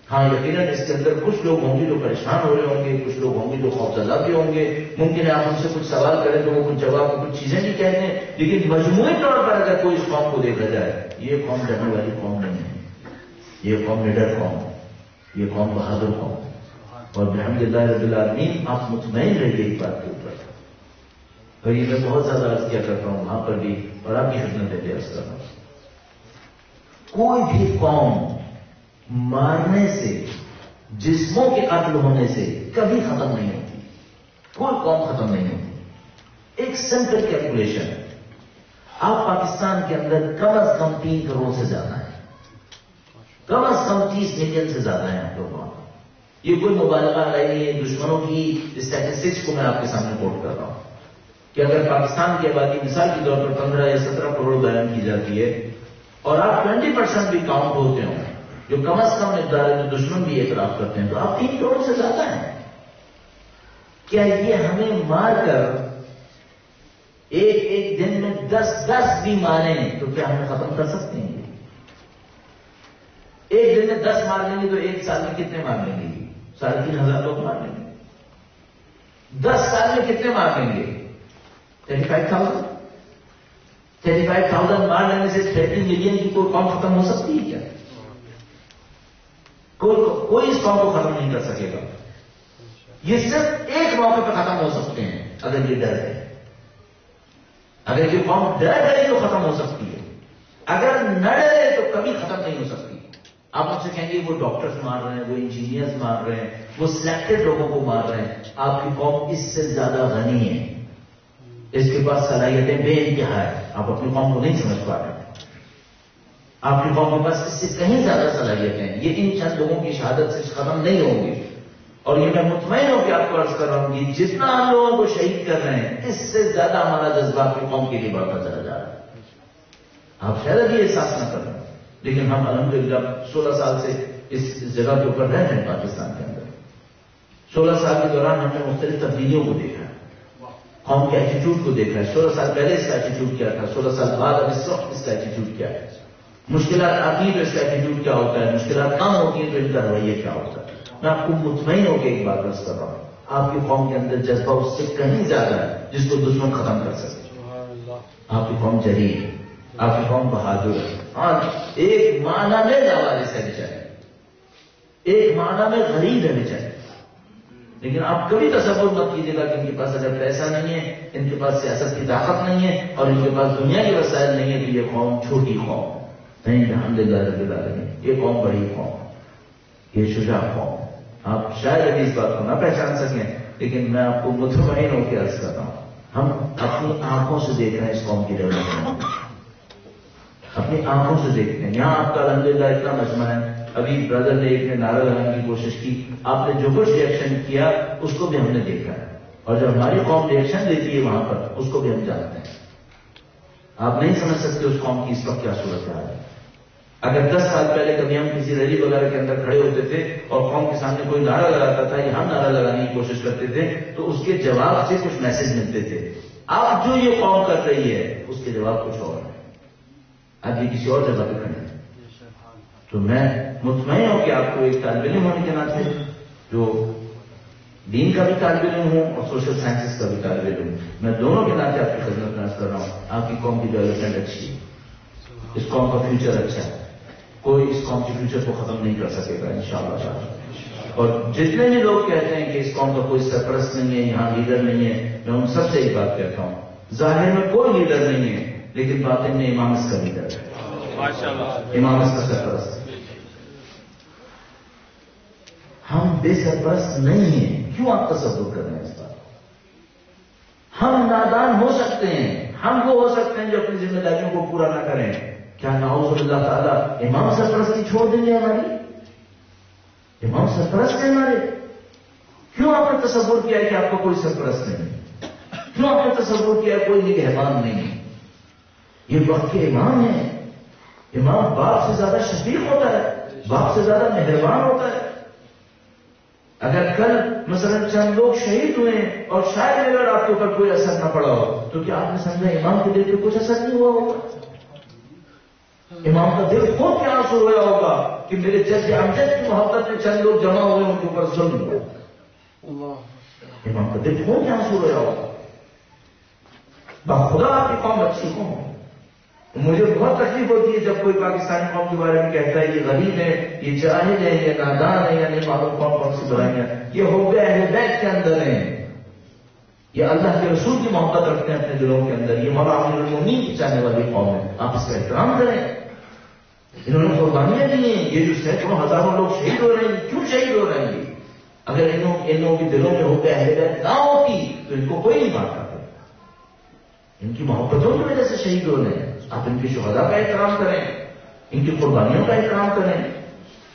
ہاں یقیناً اس کے اندر کچھ لوگ ہوں گے جو پریشان ہو رہے ہوں گے، کچھ لوگ ہوں گے جو خوفزدہ بھی ہوں گے. ممکن ہے آپ ان سے کچھ سوال کریں تو وہ کچھ جواب کچھ چیزیں بھی کہتے ہیں، لیکن مجموعی طور پر اگر کوئی اس قوم کو دیکھا جائے یہ قوم ڈرنے والی قوم نہیں ہے، یہ قوم نڈر قوم ہے، یہ قوم بہادر قوم ہے. اور الحمدللہ رب العالمین آپ مطمئن رہیے ایک بات کے اوپر. اور یہ میں بہت زیادہ عرض کیا کرتا ہوں وہاں پر بھی اور آپ کی خدمت میں بھی عرض کر رہا ہوں، کوئی بھی قوم مارنے سے، جسموں کے قتل ہونے سے کبھی ختم نہیں ہوتی. کوئی قوم ختم نہیں ہوتی. ایک سمپل کیلکولیشن ہے، آپ پاکستان کے اندر کم از کم 3 کروڑ سے زیادہ ہیں، کم از کم 30 ملین سے زیادہ ہیں آپ لوگ وہاں. یہ کوئی مبالغہ نہیں ہے، دشمنوں کی اسٹیٹسٹکس کو میں آپ کے سامنے کوٹ کر رہا ہوں کہ اگر پاکستان کی آبادی مثال کے طور پر 15 یا 17 کروڑ بیان کی جاتی ہے اور آپ 20% بھی کاؤنٹ ہوتے ہوں، جو کم از کم مقدار ہے جو دشمن بھی اعتراف کرتے ہیں، تو آپ 3 کروڑ سے زیادہ ہیں. کیا یہ ہمیں مار کر ایک دن میں 10 بھی ماریں تو کیا ہمیں ختم کر سکتے ہیں؟ ایک دن میں 10 مار لیں گے تو ایک سال میں کتنے مار لیں گے؟ 3,500 لوگ مار لیں گے. 10 سال میں کتنے مار لیں گے؟ 35,000. 35,000 مار لینے سے 30 ملین کی کوئی قوم ختم ہو سکتی ہے کیا؟ کوئی اس قوم کو ختم نہیں کر سکے گا. یہ صرف ایک موقع پہ ختم ہو سکتے ہیں اگر یہ ڈر ہے. اگر یہ قوم ڈر گئی تو ختم ہو سکتی ہے، اگر نہ ڈرے تو کبھی ختم نہیں ہو سکتی. آپ مجھ سے کہیں گے وہ ڈاکٹرز مار رہے ہیں، وہ انجینئرز مار رہے ہیں، وہ سلیکٹڈ لوگوں کو مار رہے ہیں. آپ کی قوم اس سے زیادہ غنی ہے، اس کے پاس صلاحیتیں بے انتہا ہے. آپ اپنی قوم کو نہیں سمجھ پا رہے ہیں. آپ کی قوم کے پاس اس سے کہیں زیادہ صلاحیتیں ہیں. یہ ان چند لوگوں کی شہادت سے ختم نہیں ہوں گے. اور یہ میں مطمئن ہوں کہ آپ کو عرض کر رہا ہوں کہ جتنا ہم لوگوں کو شہید کر رہے ہیں اس سے زیادہ ہمارا جذبہ آپ کی قوم کے لیے بڑھتا چلا جا رہا ہے. آپ شاید ابھی احساس نہ کر رہے ہیں، لیکن ہم الحمدللہ 16 سال سے اس جگہ کے اوپر رہ رہے ہیں پاکستان کے اندر. 16 سال کے دوران ہم نے مختلف تبدیلیوں کو دیکھا ہے، قوم کے ایٹیٹیوڈ کو دیکھا ہے. 16 سال پہلے اس کا ایٹیٹیوڈ کیا تھا، 16 سال بعد اب اس وقت اس کا ایٹیٹیوڈ کیا ہے. مشکلات آتی ہیں تو اس کا ایٹیٹیوڈ کیا ہوتا ہے، مشکلات کم ہوتی ہیں تو ان کا رویہ کیا ہوتا ہے. میں آپ کو مطمئن ہو کے ایک بات عرض کر رہا ہوں، آپ کی قوم کے اندر جذبہ اس سے کہیں زیادہ ہے جس کو دشمن ختم کر سکے. آپ کی قوم جری ہے، آپ کی قوم بہادر ہے. ہاں، ایک معنی میں لاوارث ہے بیچارے، ایک معنی میں غریب ہے بیچارے. لیکن آپ کبھی تصور مت کیجیے گا کہ ان کے پاس اگر پیسہ نہیں ہے، ان کے پاس سیاست کی طاقت نہیں ہے اور ان کے پاس دنیا کے وسائل نہیں ہے تو یہ قوم چھوٹی قوم نہیں. الحمدللہ رب العالمین، یہ قوم بڑی قوم، یہ شجاع قوم. آپ شاید ابھی اس بات کو نہ پہچان سکیں، لیکن میں آپ کو مطمئن ہو کے عرض کرتا ہوں، ہم اپنی آنکھوں سے دیکھ رہے ہیں اس قوم کی ڈیولپمنٹ، اپنی آنکھوں سے دیکھتے ہیں. یہاں آپ کا الحمدللہ اتنا مجمع ہے. ابھی بردر نے ایک نے نعرہ لگانے کی کوشش کی، آپ نے جو کچھ ریئیکشن کیا اس کو بھی ہم نے دیکھا ہے، اور جب ہماری قوم ریئیکشن دیتی ہے وہاں پر اس کو بھی ہم جانتے ہیں. آپ نہیں سمجھ سکتے اس قوم کی اس وقت کیا صورت ہے. اگر 10 سال پہلے کبھی ہم کسی ریلی وغیرہ کے اندر کھڑے ہوتے تھے اور قوم کے سامنے کوئی نعرہ لگاتا تھا یا ہم نعرہ لگانے کی کوشش کرتے تھے تو اس کے جواب سے کچھ میسج ملتے تھے. اب جو یہ قوم کر رہی ہے اس کے جواب کچھ اور ہے. اب یہ کسی اور جگہ پہ کھڑے ہیں. تو میں مطمئن ہوں کہ آپ کو ایک طالب علم ہونے کے ناطے، جو دین کا بھی طالب علم ہوں اور سوشل سائنسز کا بھی طالب علم ہوں، میں دونوں کے ناطے آپ کی خدمت میں عرض کر رہا ہوں، آپ کی قوم کی ڈیولپمنٹ اچھی ہے، اس قوم کا فیوچر اچھا ہے. کوئی اس قوم کے فیوچر کو ختم نہیں کر سکے گا انشاءاللہ تعالی. اور جتنے بھی لوگ کہتے ہیں کہ اس قوم کا کوئی سرپرست نہیں ہے، یہاں لیڈر نہیں ہے، میں ان سب سے ایک بات کہتا ہوں، ظاہر میں کوئی لیڈر نہیں ہے لیکن باطن میں امام اس کا لیڈر ہے، امام اس کا سرپرست ہے. ہم بے سرپرست نہیں ہیں. کیوں آپ تصور کر رہے ہیں اس بات کو؟ ہم نادان ہو سکتے ہیں، ہم وہ ہو سکتے ہیں جو اپنی ذمہ داریوں کو پورا نہ کریں. کیا نعوذ باللہ تعالیٰ امام سرپرستی چھوڑ دیں گے ہماری؟ امام سرپرست ہیں ہمارے. کیوں آپ نے تصور کیا ہے کہ آپ کو کوئی سرپرست نہیں؟ کیوں آپ نے تصور کیا ہے کوئی نگہبان نہیں؟ یہ وقت کے امام ہیں. امام باپ سے زیادہ شفیق ہوتا ہے، باپ سے زیادہ مہربان ہوتا ہے. اگر کل مثلا چند لوگ شہید ہوئے اور شاید اگر آپ کے اوپر کوئی اثر نہ پڑا ہو تو کیا آپ نے سمجھا امام کے دل پہ کچھ اثر نہیں ہوا ہوگا؟ امام کا دل خود کیا آنسو ہوا ہوگا کہ میرے جد امجد کی محبت میں چند لوگ جمع ہوئے ان کے اوپر ظلم ہوا. امام کا دل خود کیا آنسو ہوا ہوگا. بخدا آپ کی قوم اچھی قوم. مجھے بہت تکلیف ہوتی ہے جب کوئی پاکستانی قوم کے بارے میں کہتا ہے یہ غریب ہے، یہ جاہل ہے، یہ نادان ہے، یا نہیں معلوم کون کون سی برائیاں. یہ ہو گئے اہل بیت کے اندر ہیں، یہ اللہ کے رسول کی محبت رکھتے ہیں اپنے دلوں کے اندر، یہ مولانا المومنین کی چاہنے والی قوم ہے. آپ اس کا احترام کریں. انہوں نے قربانیاں دی ہیں. یہ جو سینکڑوں ہزاروں لوگ شہید ہو رہے ہیں، کیوں شہید ہو رہے ہیں؟ اگر ان لوگوں کے دلوں میں ہو گئے اہل بیت نہ ہوتی تو ان کو کوئی نہیں مانتا تھا. ان کی محبتوں کی وجہ سے شہید ہو رہے ہیں. آپ ان کی شہداء کا احترام کریں، ان کی قربانیوں کا احترام کریں.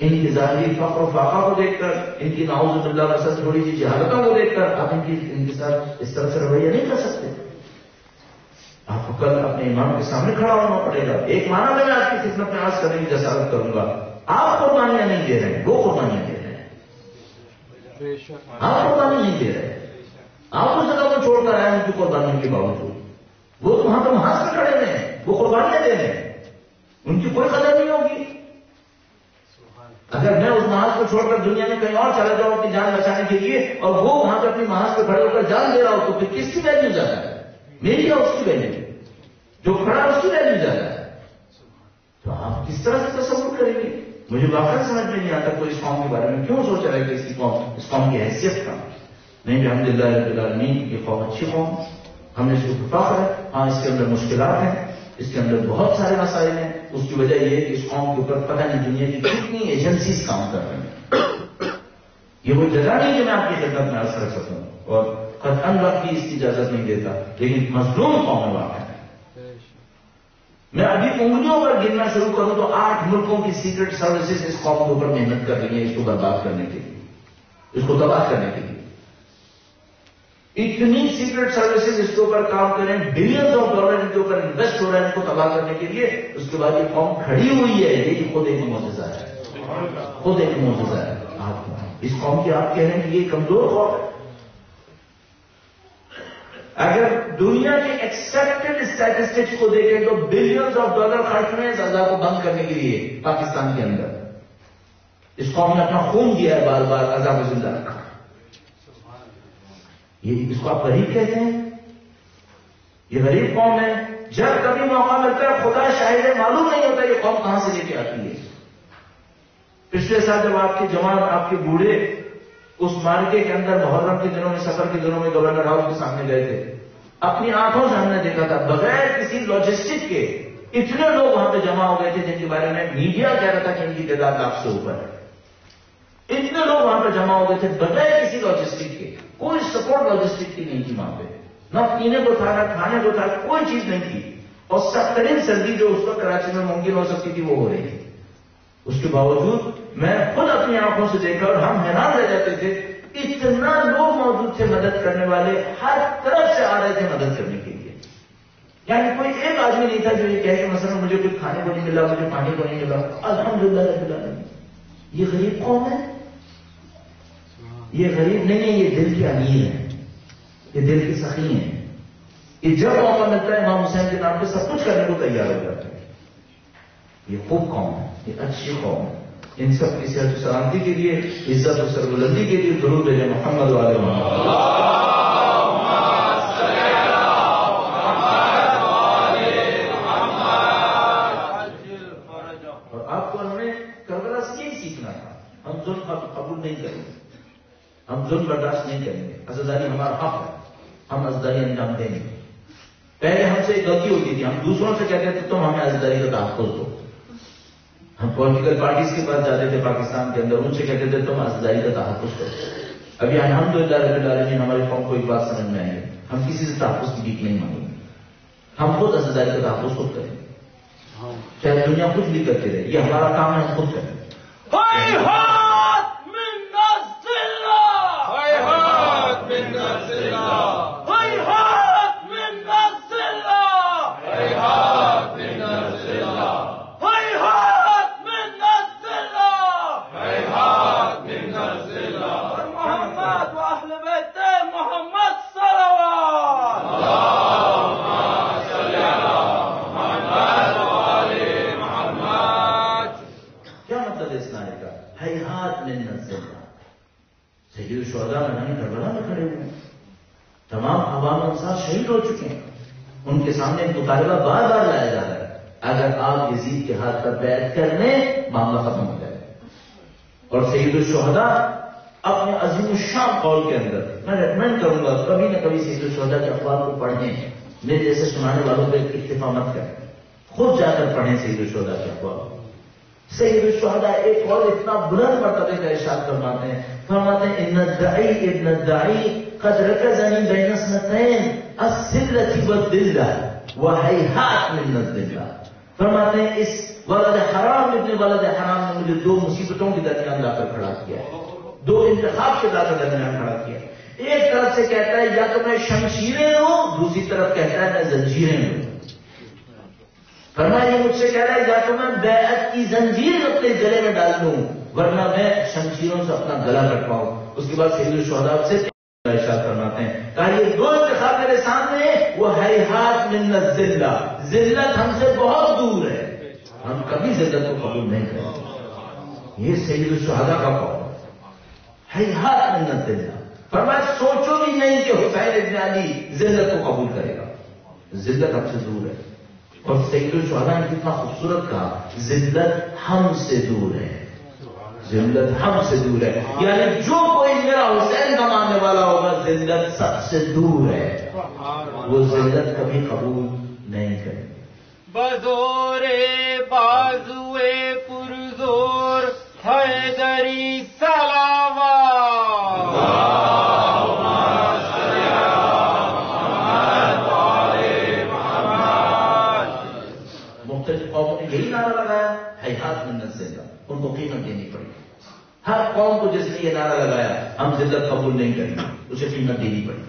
ان کی ظاہری فقر و فاقہ کو دیکھ کر، ان کی نعوذ باللہ وسط تھوڑی سی جہالتوں کو دیکھ کر آپ ان کے ساتھ اس طرح سے رویہ نہیں کر سکتے. آپ کو کل اپنے امام کے سامنے کھڑا ہونا پڑے گا. ایک معنی میں آپ کی خدمت میں عرض کرنے کی جسارت کروں گا، آپ قربانیاں نہیں دے رہے ہیں، وہ قربانیاں دے رہے ہیں. آپ قربانی نہیں دے رہے ہیں، آپ اس جگہ کو چھوڑ کر آئے ہیں ان کی قربانیوں کے باوجود. وہ وہاں تو محاذ میں کھڑے ہوئے ہیں، وہ قربانیاں دے رہے ہیں، ان کی کوئی قدر نہیں ہوگی. اگر میں اس محاذ کو چھوڑ کر دنیا میں کہیں اور چلا جاؤں اپنی جان بچانے کے لیے، اور وہ وہاں پہ اپنی محاذ پہ کھڑے ہو کر جان دے رہا ہو، تو پھر کس کی ویلیو زیادہ ہے؟ میری یا اس کی ویلیو؟ جو کھڑا اس کی ویلیو زیادہ ہے. تو آپ کس طرح سے تصور کریں گے؟ مجھے واقعی سمجھ میں نہیں آتا کوئی اس قوم کے بارے میں کیوں سوچ رہا ہے کہ اس قوم کی حیثیت کا نہیں. الحمدللہ رب العالمین، یہ قوم اچھی قوم، ہم نے اس کو فخر ہے. ہاں اس کے اندر مشکلات ہیں، اس کے اندر بہت سارے مسائل ہیں. اس کی وجہ یہ ہے کہ اس قوم کے اوپر پتہ نہیں دنیا کی کتنی ایجنسیز کام کر رہی ہیں. یہ وہ جگہ نہیں کہ میں آپ کی خدمت میں عرض کر سکوں، اور قطعاً وقت بھی اس کی اجازت نہیں دیتا، لیکن مظلوم قوم واقع ہے. میں ابھی انگلیوں پر گننا شروع کروں تو 8 ملکوں کی سیکرٹ سروسز اس قوم کے اوپر محنت کر رہی ہیں اس کو برباد کرنے کے لیے، اس کو تباہ کرنے کے لیے. اتنی سیکرٹ سروسز اس کے اوپر کام کریں، بلینز آف ڈالر ان کے اوپر انویسٹ ہو رہا ہے ان کو تباہ کرنے کے لیے. اس کے بعد یہ قوم کھڑی ہوئی ہے، یہ خود ایک معجزہ ہے، خود ایک معجزہ ہے. آپ اس قوم کی آپ کہہ رہے ہیں کہ یہ کمزور قوم ہے. اگر دنیا کے ایکسپیکٹڈ اسٹیٹسٹکس کو دیکھیں تو بلینز آف ڈالر خرچ میں سزا کو بند کرنے کے لیے پاکستان کے اندر. اس قوم نے اپنا خون دیا ہے، بار بار عذاب و زندہ رکھا. یہ اس کو آپ غریب کہتے ہیں؟ یہ غریب قوم ہے. جب کبھی موقع ملتا ہے خدا شاہد ہے معلوم نہیں ہوتا یہ قوم کہاں سے لے کے آتی ہے. پچھلے سال جب آپ کے جوان، آپ کے بوڑھے اس مارکے کے اندر محرم کے دنوں میں، سفر کے دنوں میں گورنر ہاؤس کے سامنے گئے تھے، اپنی آنکھوں سے ہم نے دیکھا تھا بغیر کسی لاجسٹک کے اتنے لوگ وہاں پہ جمع ہو گئے تھے جن کے بارے میں میڈیا کہہ رہا تھا کہ ان کی تعداد 1 لاکھ سے اوپر ہے. اتنے لوگ وہاں پہ جمع ہو گئے تھے بغیر کسی لاجسٹک کے. کوئی سپورٹ لاجسٹک کی نہیں تھی وہاں پہ، نہ پینے کو تھا نہ کھانے کو تھا، کوئی چیز نہیں تھی. اور سخت ترین سردی جو اس وقت کراچی میں ممکن ہو سکتی تھی وہ ہو رہی تھی. اس کے باوجود میں خود اپنی آنکھوں سے دیکھا اور ہم حیران رہ جاتے تھے. اتنا لوگ موجود تھے مدد کرنے والے، ہر طرف سے آ رہے تھے مدد کرنے کے لیے. یعنی کوئی ایک آدمی نہیں تھا جو یہ کہے کہ مثلا مجھے کچھ کھانے کو نہیں ملا، مجھے پانی کو نہیں ملا. الحمدللہ رب العالمین. یہ غریب قوم ہے، یہ غریب نہیں ہے، یہ دل کے امیر ہیں، یہ دل کے سخی ہیں. یہ جب موقع ملتا ہے امام حسین کے نام پہ سب کچھ کرنے کو تیار ہو جاتے ہیں. یہ خوب قوم ہے، یہ اچھی قوم ہے. ان سب کی صحت و سلامتی کے لیے، عزت و سربلندی کے لیے درود ہے محمد والے محمد. اور آپ کو ہمیں کربلا سے یہی سیکھنا تھا. ہم ظلم قبول نہیں کریں گے، ہم ظلم برداشت نہیں کریں گے. عزاداری ہمارا حق ہے، ہم عزاداری انجام دیں گے. پہلے ہم سے ایک غلطی ہوتی تھی، ہم دوسروں سے کہتے تھے تم ہمیں عزاداری کا تحفظ دو. ہم پولیٹیکل پارٹیز کے پاس جاتے تھے پاکستان کے اندر، ان سے کہتے تھے تم عزاداری کا تحفظ کرو. ابھی الحمدللہ رب العالمین ہماری قوم کو ایک بات سمجھ میں آئی ہے، ہم کسی سے تحفظ کی بھیک نہیں مانگیں گے. ہم خود عزاداری کا تحفظ خود کریں گے، چاہے دنیا کچھ بھی کرتے رہے. یہ ہمارا کام ہے، ہم خود کریں. سید شہداء میں کربلا میں کھڑے ہوئے ہیں، تمام عوام انصار شہید ہو چکے ہیں. ان کے سامنے مطالبہ بار بار لایا جا رہا ہے، اگر آپ یزید کے ہاتھ پر بیعت کر لیں معاملہ ختم ہو جائے. اور سید الشہداء اپنے عظیم الشان قول کے اندر میں ریکمینڈ کروں گا کبھی نہ کبھی سید الشہداء کے اخبار کو پڑھیں. میرے جیسے سنانے والوں پہ اکتفا مت کریں، خود جا کر پڑھیں سید الشہداء کے اخبار. سید الشہداء ایک اور اتنا بلند مرتبے کا ارشاد فرماتے ہیں ان الدعی قد رکزنی بین اثنتین الذلة والذلة وہیہات من الذلة. فرماتے ہیں اس ولد حرام ابن ولد حرام نے مجھے دو مصیبتوں کے درمیان لا کر کھڑا کیا ہے، دو انتخاب کے لا کر درمیان کھڑا کیا. ایک طرف سے کہتا ہے یا تو میں شمشیریں لوں، دوسری طرف کہتا ہے میں زنجیریں لوں. فرمایا یہ مجھ سے کہہ رہا ہے یا تو میں بیعت کی زنجیر اپنے گلے میں ڈال لوں ورنہ میں شمشیروں سے اپنا گلا کٹواؤں. اس کے بعد سید الشہداء سے ارشاد فرماتے ہیں کہ یہ دو انتخاب میرے سامنے ہے، وہ ہیہات من الذلہ، ذلت ہم سے بہت دور ہے، ہم کبھی ذلت کو قبول نہیں کریں. یہ سید الشہداء کا قول ہے، ہیہات من الذلہ. فرمایا سوچو بھی نہیں کہ حسین ابن علی ذلت کو قبول کرے گا، ذلت ہم سے دور ہے. اور سید الشہداء نے کتنا خوبصورت کہا، ذلت ہم سے دور ہے، ذلت ہم سے دور ہے. یعنی جو کوئی میرا حسین کا ماننے والا ہوگا ذلت سب سے دور ہے، وہ ذلت کبھی قبول نہیں کرے. بزور بازوے پرزور حیدری سلاما یہی نعرہ لگایا ہیہات من الذلہ، ان کو قیمت دینی پڑی. ہر قوم کو جس نے یہ نعرہ لگایا ہم ذلت قبول نہیں کریں گے، اسے قیمت دینی پڑی.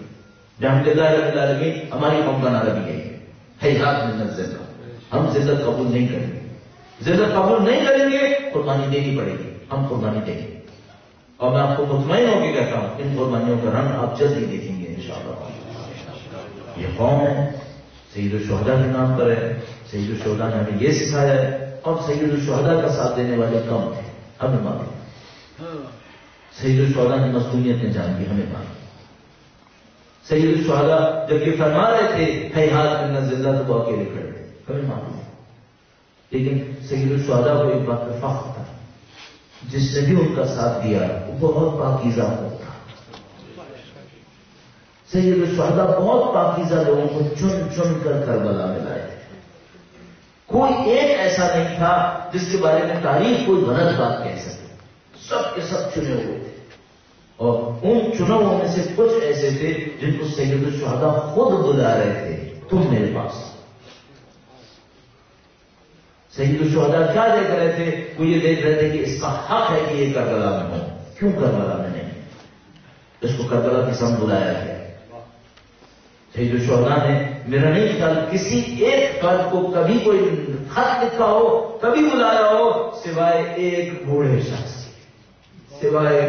الحمدللہ رب العالمین ہماری قوم کا نعرہ بھی یہی ہے، ہیہات من الذلہ، ہم ذلت قبول نہیں کریں گے. ذلت قبول نہیں کریں گے قربانی دینی پڑے گی، ہم قربانی دیں گے. اور میں آپ کو مطمئن ہو کے کہتا ہوں ان قربانیوں کا رنگ آپ جلد ہی دیکھیں گے انشاءاللہ. یہ قوم ہے سید الشہداء کے نام پر ہے. سید الشہداء نے ہمیں یہ سکھایا ہے اور سید الشہداء کا ساتھ دینے والے کم ہیں، ہمیں معلوم. سید الشہداء نے مصدومیت میں جان دی، ہمیں معلوم. سید الشہداء جب یہ فرما رہے تھے ہیہات من الذلہ تو وہ اکیلے کھڑے تھے، ہمیں معلوم. لیکن سید الشہداء کو ایک بات کا فخر تھا، جس نے بھی ان کا ساتھ دیا وہ بہت پاکیزہ تھا. سید الشہداء بہت پاکیزہ لوگوں کو چن چن کر کربلا میں لائے تھے. کوئی ایک ایسا نہیں تھا جس کے بارے میں تاریخ کوئی غلط بات کہہ سکے. سب کے سب چنے ہوئے تھے اور ان چنوں میں سے کچھ ایسے تھے جن کو سید الشہداء خود بلا رہے تھے، تم میرے پاس. سید الشہداء کیا دیکھ رہے تھے؟ وہ یہ دیکھ رہے تھے کہ اس کا حق ہے کہ یہ کربلا میں ہو، کیوں کربلا میں نہیں؟ اس کو کربلا کی سم بلایا گیا. سید الشہداء نے میرا نہیں خیال کسی ایک فرد کو کبھی کوئی خط لکھا ہو، کبھی بلایا ہو سوائے ایک بوڑھے شخص کے، سوائے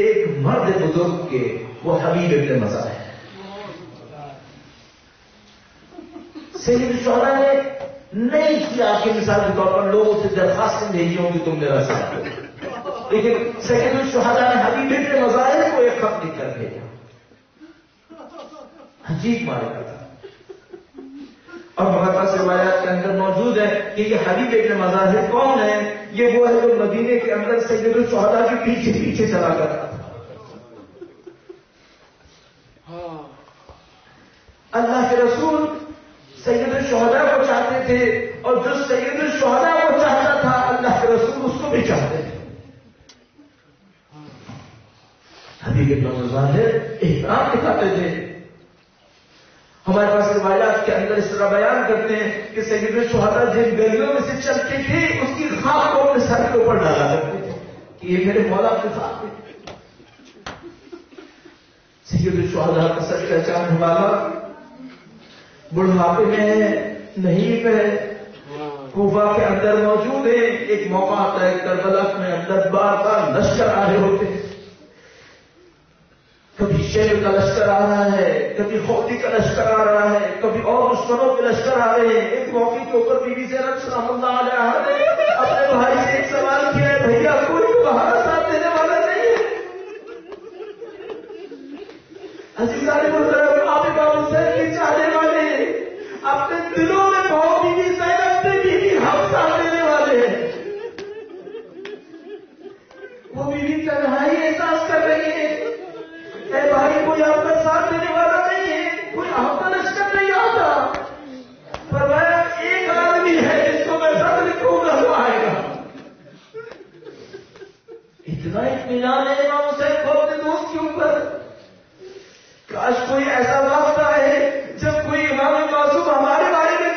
ایک مرد بزرگ کے، وہ حبیب ابن مزہ ہے. سید الشہداء نے نہیں کیا کہ مثال کے طور پر لوگوں سے درخواستیں بھیجی ہوں کہ تم میرا ساتھ دو، لیکن سید الشہداء نے حبیب ابن مزاحم کو ایک خط لکھ کر بھیجا. عجیب مارے کا تھا. اور ہمارے پاس روایات کے اندر موجود ہے کہ یہ حبیب ابن مزاحم کون ہے؟ یہ وہ ہے جو مدینے کے اندر سید الشہداء کے پیچھے پیچھے چلا کرتا تھا. اللہ کے رسول سید الشہداء کو چاہتے تھے اور جو سید الشہداء کو چاہتا تھا اللہ کے رسول اس کو بھی چاہتے تھے. حبیب ابن مزاحم احترام دکھاتے تھے. ہمارے پاس روایات کے اندر اس طرح بیان کرتے ہیں کہ سید الشہداء جن گلیوں میں سے چلتے تھے اس کی خاک کو اپنے سر کے اوپر ڈالا کرتے تھے کہ یہ میرے مولا کے ساتھ تھے. سید الشہداء کا سچ پہچان والا بڑھاپے میں ہے، نہیں ہے، کوفہ کے اندر موجود ہے. ایک موقع آتا ہے کربلا میں اندر بار بار لشکر آ رہے ہوتے ہیں، کبھی شیر کا لشکر آ رہا ہے، کبھی خوفی کا لشکر آ رہا ہے، کبھی اور دشمنوں کے لشکر آ رہے ہیں. ایک موقع کے اوپر بی بی زینب سلام اللہ علیہا نے اپنے بھائی سے ایک سوال کیا ہے، بھیا کوئی تمہارا ساتھ دینے والا نہیں ہے؟ عزیزان محترم، آپ امام حسین کے چاہنے والے اپنے دلوں میں بہت بی بی زینب سے بھی ہم ساتھ دینے والے ہیں. وہ بی بی تنہائی احساس کر رہی ہے، اے بھائی کوئی آپ کا ساتھ دینے والا نہیں ہے، کوئی آپ کا لشکر نہیں آتا. فرمایا ایک آدمی ہے جس کو میں خط لکھوں گا وہ آئے گا. اتنا اطمینان ہے امام حسین کو اپنے دوست کے اوپر. کاش کوئی ایسا وقت آئے جب کوئی امام معصوم ہمارے بارے میں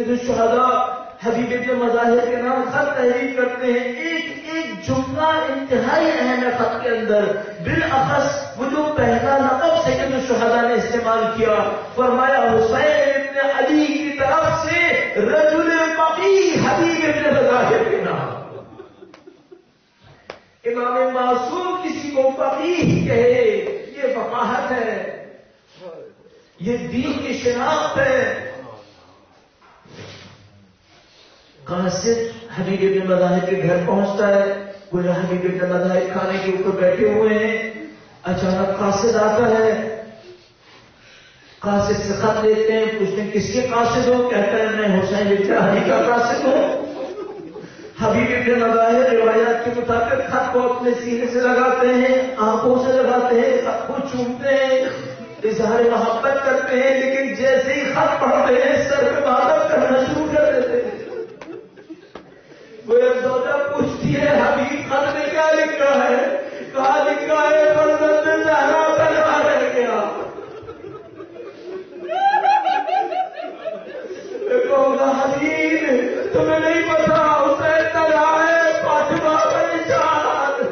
سید الشہداء حبیب ابن مظاہر کے نام خط تحریر کرتے ہیں. ایک جملہ انتہائی اہم ہے خط کے اندر، بالاخص وہ جو پہلا لقب سید الشہداء نے استعمال کیا، فرمایا حسین ابن علی کی طرف سے رجل فقیہ حبیب ابن مظاہر کے نام. امام معصوم کسی کو فقیہ کہے، یہ فقاہت ہے، یہ دین کی شناخت ہے. قاصد حبیب ابن مظاہر کے گھر پہنچتا ہے، گویا حبیب ابن مظاہر کھانے کے اوپر بیٹھے ہوئے ہیں. اچانک قاصد آتا ہے، قاصد سے خط لیتے ہیں، پوچھتے ہیں کس کے قاصد ہو؟ کہتا ہے میں حسین ابن علی کا قاصد ہوں. حبیب ابن مظاہر روایات کے مطابق خط کو اپنے سینے سے لگاتے ہیں، آنکھوں سے لگاتے ہیں، خط کو چومتے ہیں، اظہار محبت کرتے ہیں، لیکن جیسے ہی خط پڑھتے ہیں سر پہ بات کرنا شروع کر دیتے ہیں. وہ ایک زوجہ پوچھتی ہے حبیب خط میں کیا لکھا ہے؟ کہا لکھا ہے فرزند زہرا تنہا رہ گیا. حبیب تمہیں نہیں پتا حسین تنہا ہے، فاطمہ پریشان،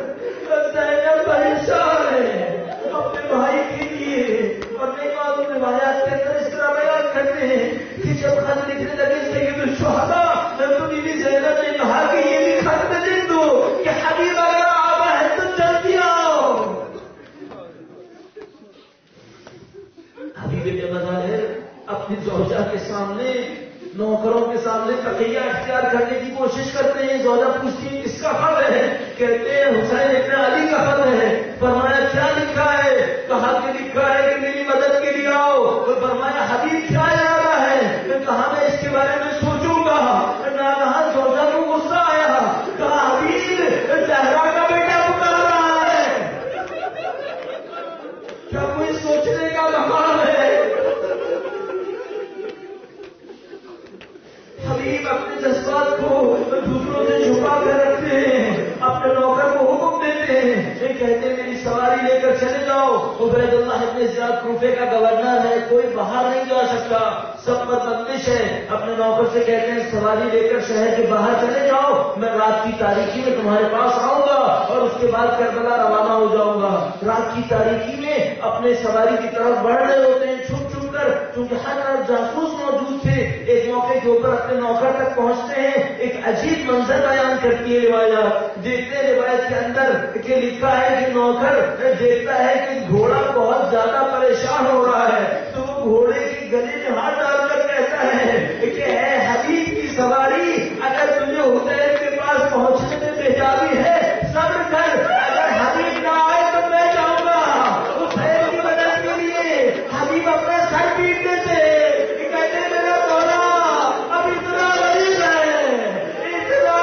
زینب پریشان ہے اپنے بھائی کے لیے. اور نہیں معلوم روایات کے اندر اس طرح بیان کرتے ہیں کہ جب خط لکھنے لگے سید الشہداء تو بیوی زینب نے کہا کہ یہ بھی خط میں لکھ دو کہ حبیب اگر آگا ہے تو جلدی آؤ. حبیب ابن مظاہر اپنی زوجہ کے سامنے، نوکروں کے سامنے تقیہ اختیار کرنے کی کوشش کرتے ہیں. زوجہ پوچھتی ہے کس کا خط ہے؟ کہتے ہیں حسین ابن علی کا خط ہے. فرمایا کیا لکھا ہے؟ کہا کہ لکھا ہے کہ میری مدد کے لیے آؤ. فرمایا حبیب کیا ارادہ ہے؟ کہا میں اس کے بارے میں سوچوں گا. ناگہان زوجہ کو غصہ آیا، کہا حبیب زہرا کا بیٹا پکار رہا ہے، کیا کوئی سوچنے کا مقام ہے؟ حبیب اپنے جذبات کو دوسروں سے چھپا کر رکھتے ہیں، اپنے نوکر کو حکم دیتے ہیں، یہ کہتے ہیں میری سواری لے کر چلے جاؤ. عبید اللہ ابن زیاد کوفے کا گورنر ہے، کوئی باہر نہیں جا سکتا، سب پر بندش ہے. اپنے نوکر سے کہتے ہیں سواری لے کر شہر کے باہر چلے جاؤ، میں رات کی تاریکی میں تمہارے پاس آؤں گا اور اس کے بعد کربلا روانہ ہو جاؤں گا. رات کی تاریکی میں اپنے سواری کی طرف بڑھ رہے ہوتے ہیں چھپ چھپ کر، کیونکہ ہر طرف جاسوس موجود تھے. ایک موقع کے اوپر اپنے نوکر تک پہنچتے ہیں، ایک عجیب منظر بیان کرتی ہے روایات. دیکھتے ہیں روایت کے اندر کہ لکھا ہے کہ نوکر دیکھتا ہے کہ گھوڑا بہت زیادہ پریشان ہو رہا ہے، تو وہ گھوڑے کے گلے میں ہاتھ ڈال کر کہتا ہے کہ اے حبیب کی سواری، اگر تمہیں حسین کے پاس پہنچنے میں بےتابی ہے صبر کر، اگر حبیب نہ آئے تو میں جاؤں گا حسین کی مدد کے لیے. حبیب اپنا سر پیٹ دیتے کہتے میرا دولا اب اتنا غریب ہے، اتنا.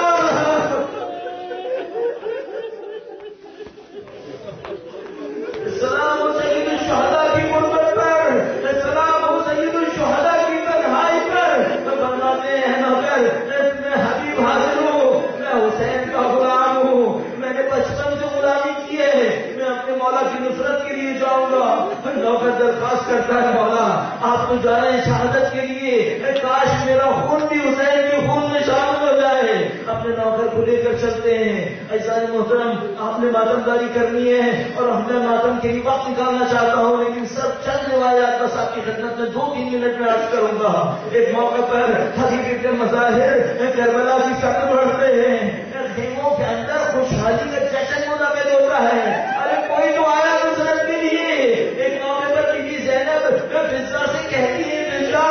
سلام ہو سید الشہداء کی غربت پر، سلام ہو سید الشہداء کی تنہائی پر. فرماتے ہیں نوکر میں حبیب حاضر ہوں، میں حسین کا غلام ہوں، میں نے بچپن سے غلامی کی ہے، میں اپنے مولا کی نصرت کے لیے جاؤں گا. نوکر درخواست کرتا ہے مولا آپ تو جا رہے ہیں شہادت کے لیے، کاش میرا خون بھی حسین کے خون میں شامل ہو جائے. اپنے نوکر کو لے کر چلتے ہیں. ایسا محترم آپ نے ماتم داری کرنی ہے اور ہم میں ماتم کے لیے وقت نکالنا چاہتا ہوں، لیکن سب چند روایات بس آپ کی خدمت میں 2-3 منٹ میں عرض کروں گا. ایک موقع پر حبیب ابن مظاہر کربلا کی سطح بڑھتے ہیں، خیموں کے اندر خوشحالی کا جشن منعقد ہوتا ہے. ارے کوئی تو آیا نصرت کے لیے. ایک موقع پر بیوی زینب فضا سے کہتی ہے فضا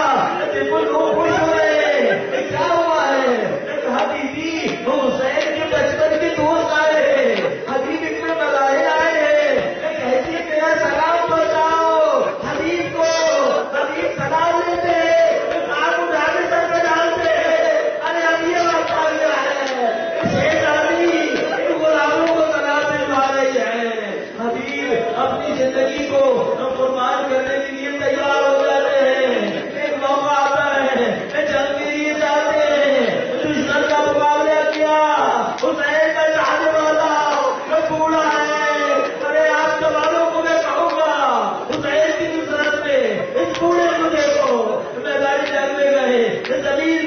دیکھو لوگ خوش ہو رہے ہیں، کیا ہوا ہے؟ کہا بیوی حسین کے بچپن کے دوست آئے ہیں، حبیب ابن مظاہر آئے ہیں، کہتی ہے میرا سلام پہنچاؤ حبیب کو. حبیب سلام لیتے آگ اٹھا کے سر پہ ڈالتے. ارے اب یہ وقت آ گیا ہے، شیخ علی ان غلاموں کو سلام دلوا رہی ہے. حبیب اپنی زندگی کو قربان کرنے کے لیے تیار ہو جاتے ہیں. ایک موقع آتا ہے جنگ کے لیے جاتے ہیں، دشمن کا مقابلہ کیا، حسین کا چاہنے والا بوڑھا ہے. ارے آپ جوانوں کو میں کہوں گا حسین کی نصرت میں اس بوڑھے کو دیکھو. میدان جنگ میں گئے، زمین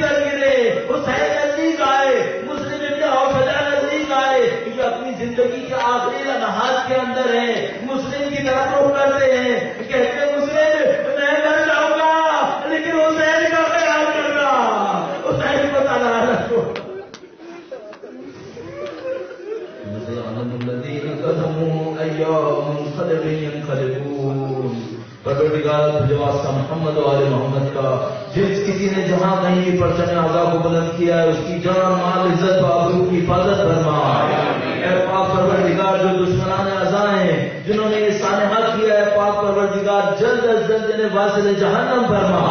زندگی کے آخری لمحات کے اندر ہیں، مسلم کی طرف رخ کرتے ہیں، کہتے ہیں مسلم میں مر جاؤں گا لیکن حسین کا خیال کرنا، حسین کو تنہا رکھو. پروردگار جو واسطہ محمد و آل محمد کا، جس کسی نے جہاں کہیں بھی پرچم اعضا کو بلند کیا ہے اس کی جان مال عزت و آبرو کی حفاظت فرما. اے پاک پروردگار جو دشمنان اعضا ہیں جنہوں نے یہ سانحہ کیا ہے، پاک پروردگار جلد از جلد انہیں واصل جہنم فرما.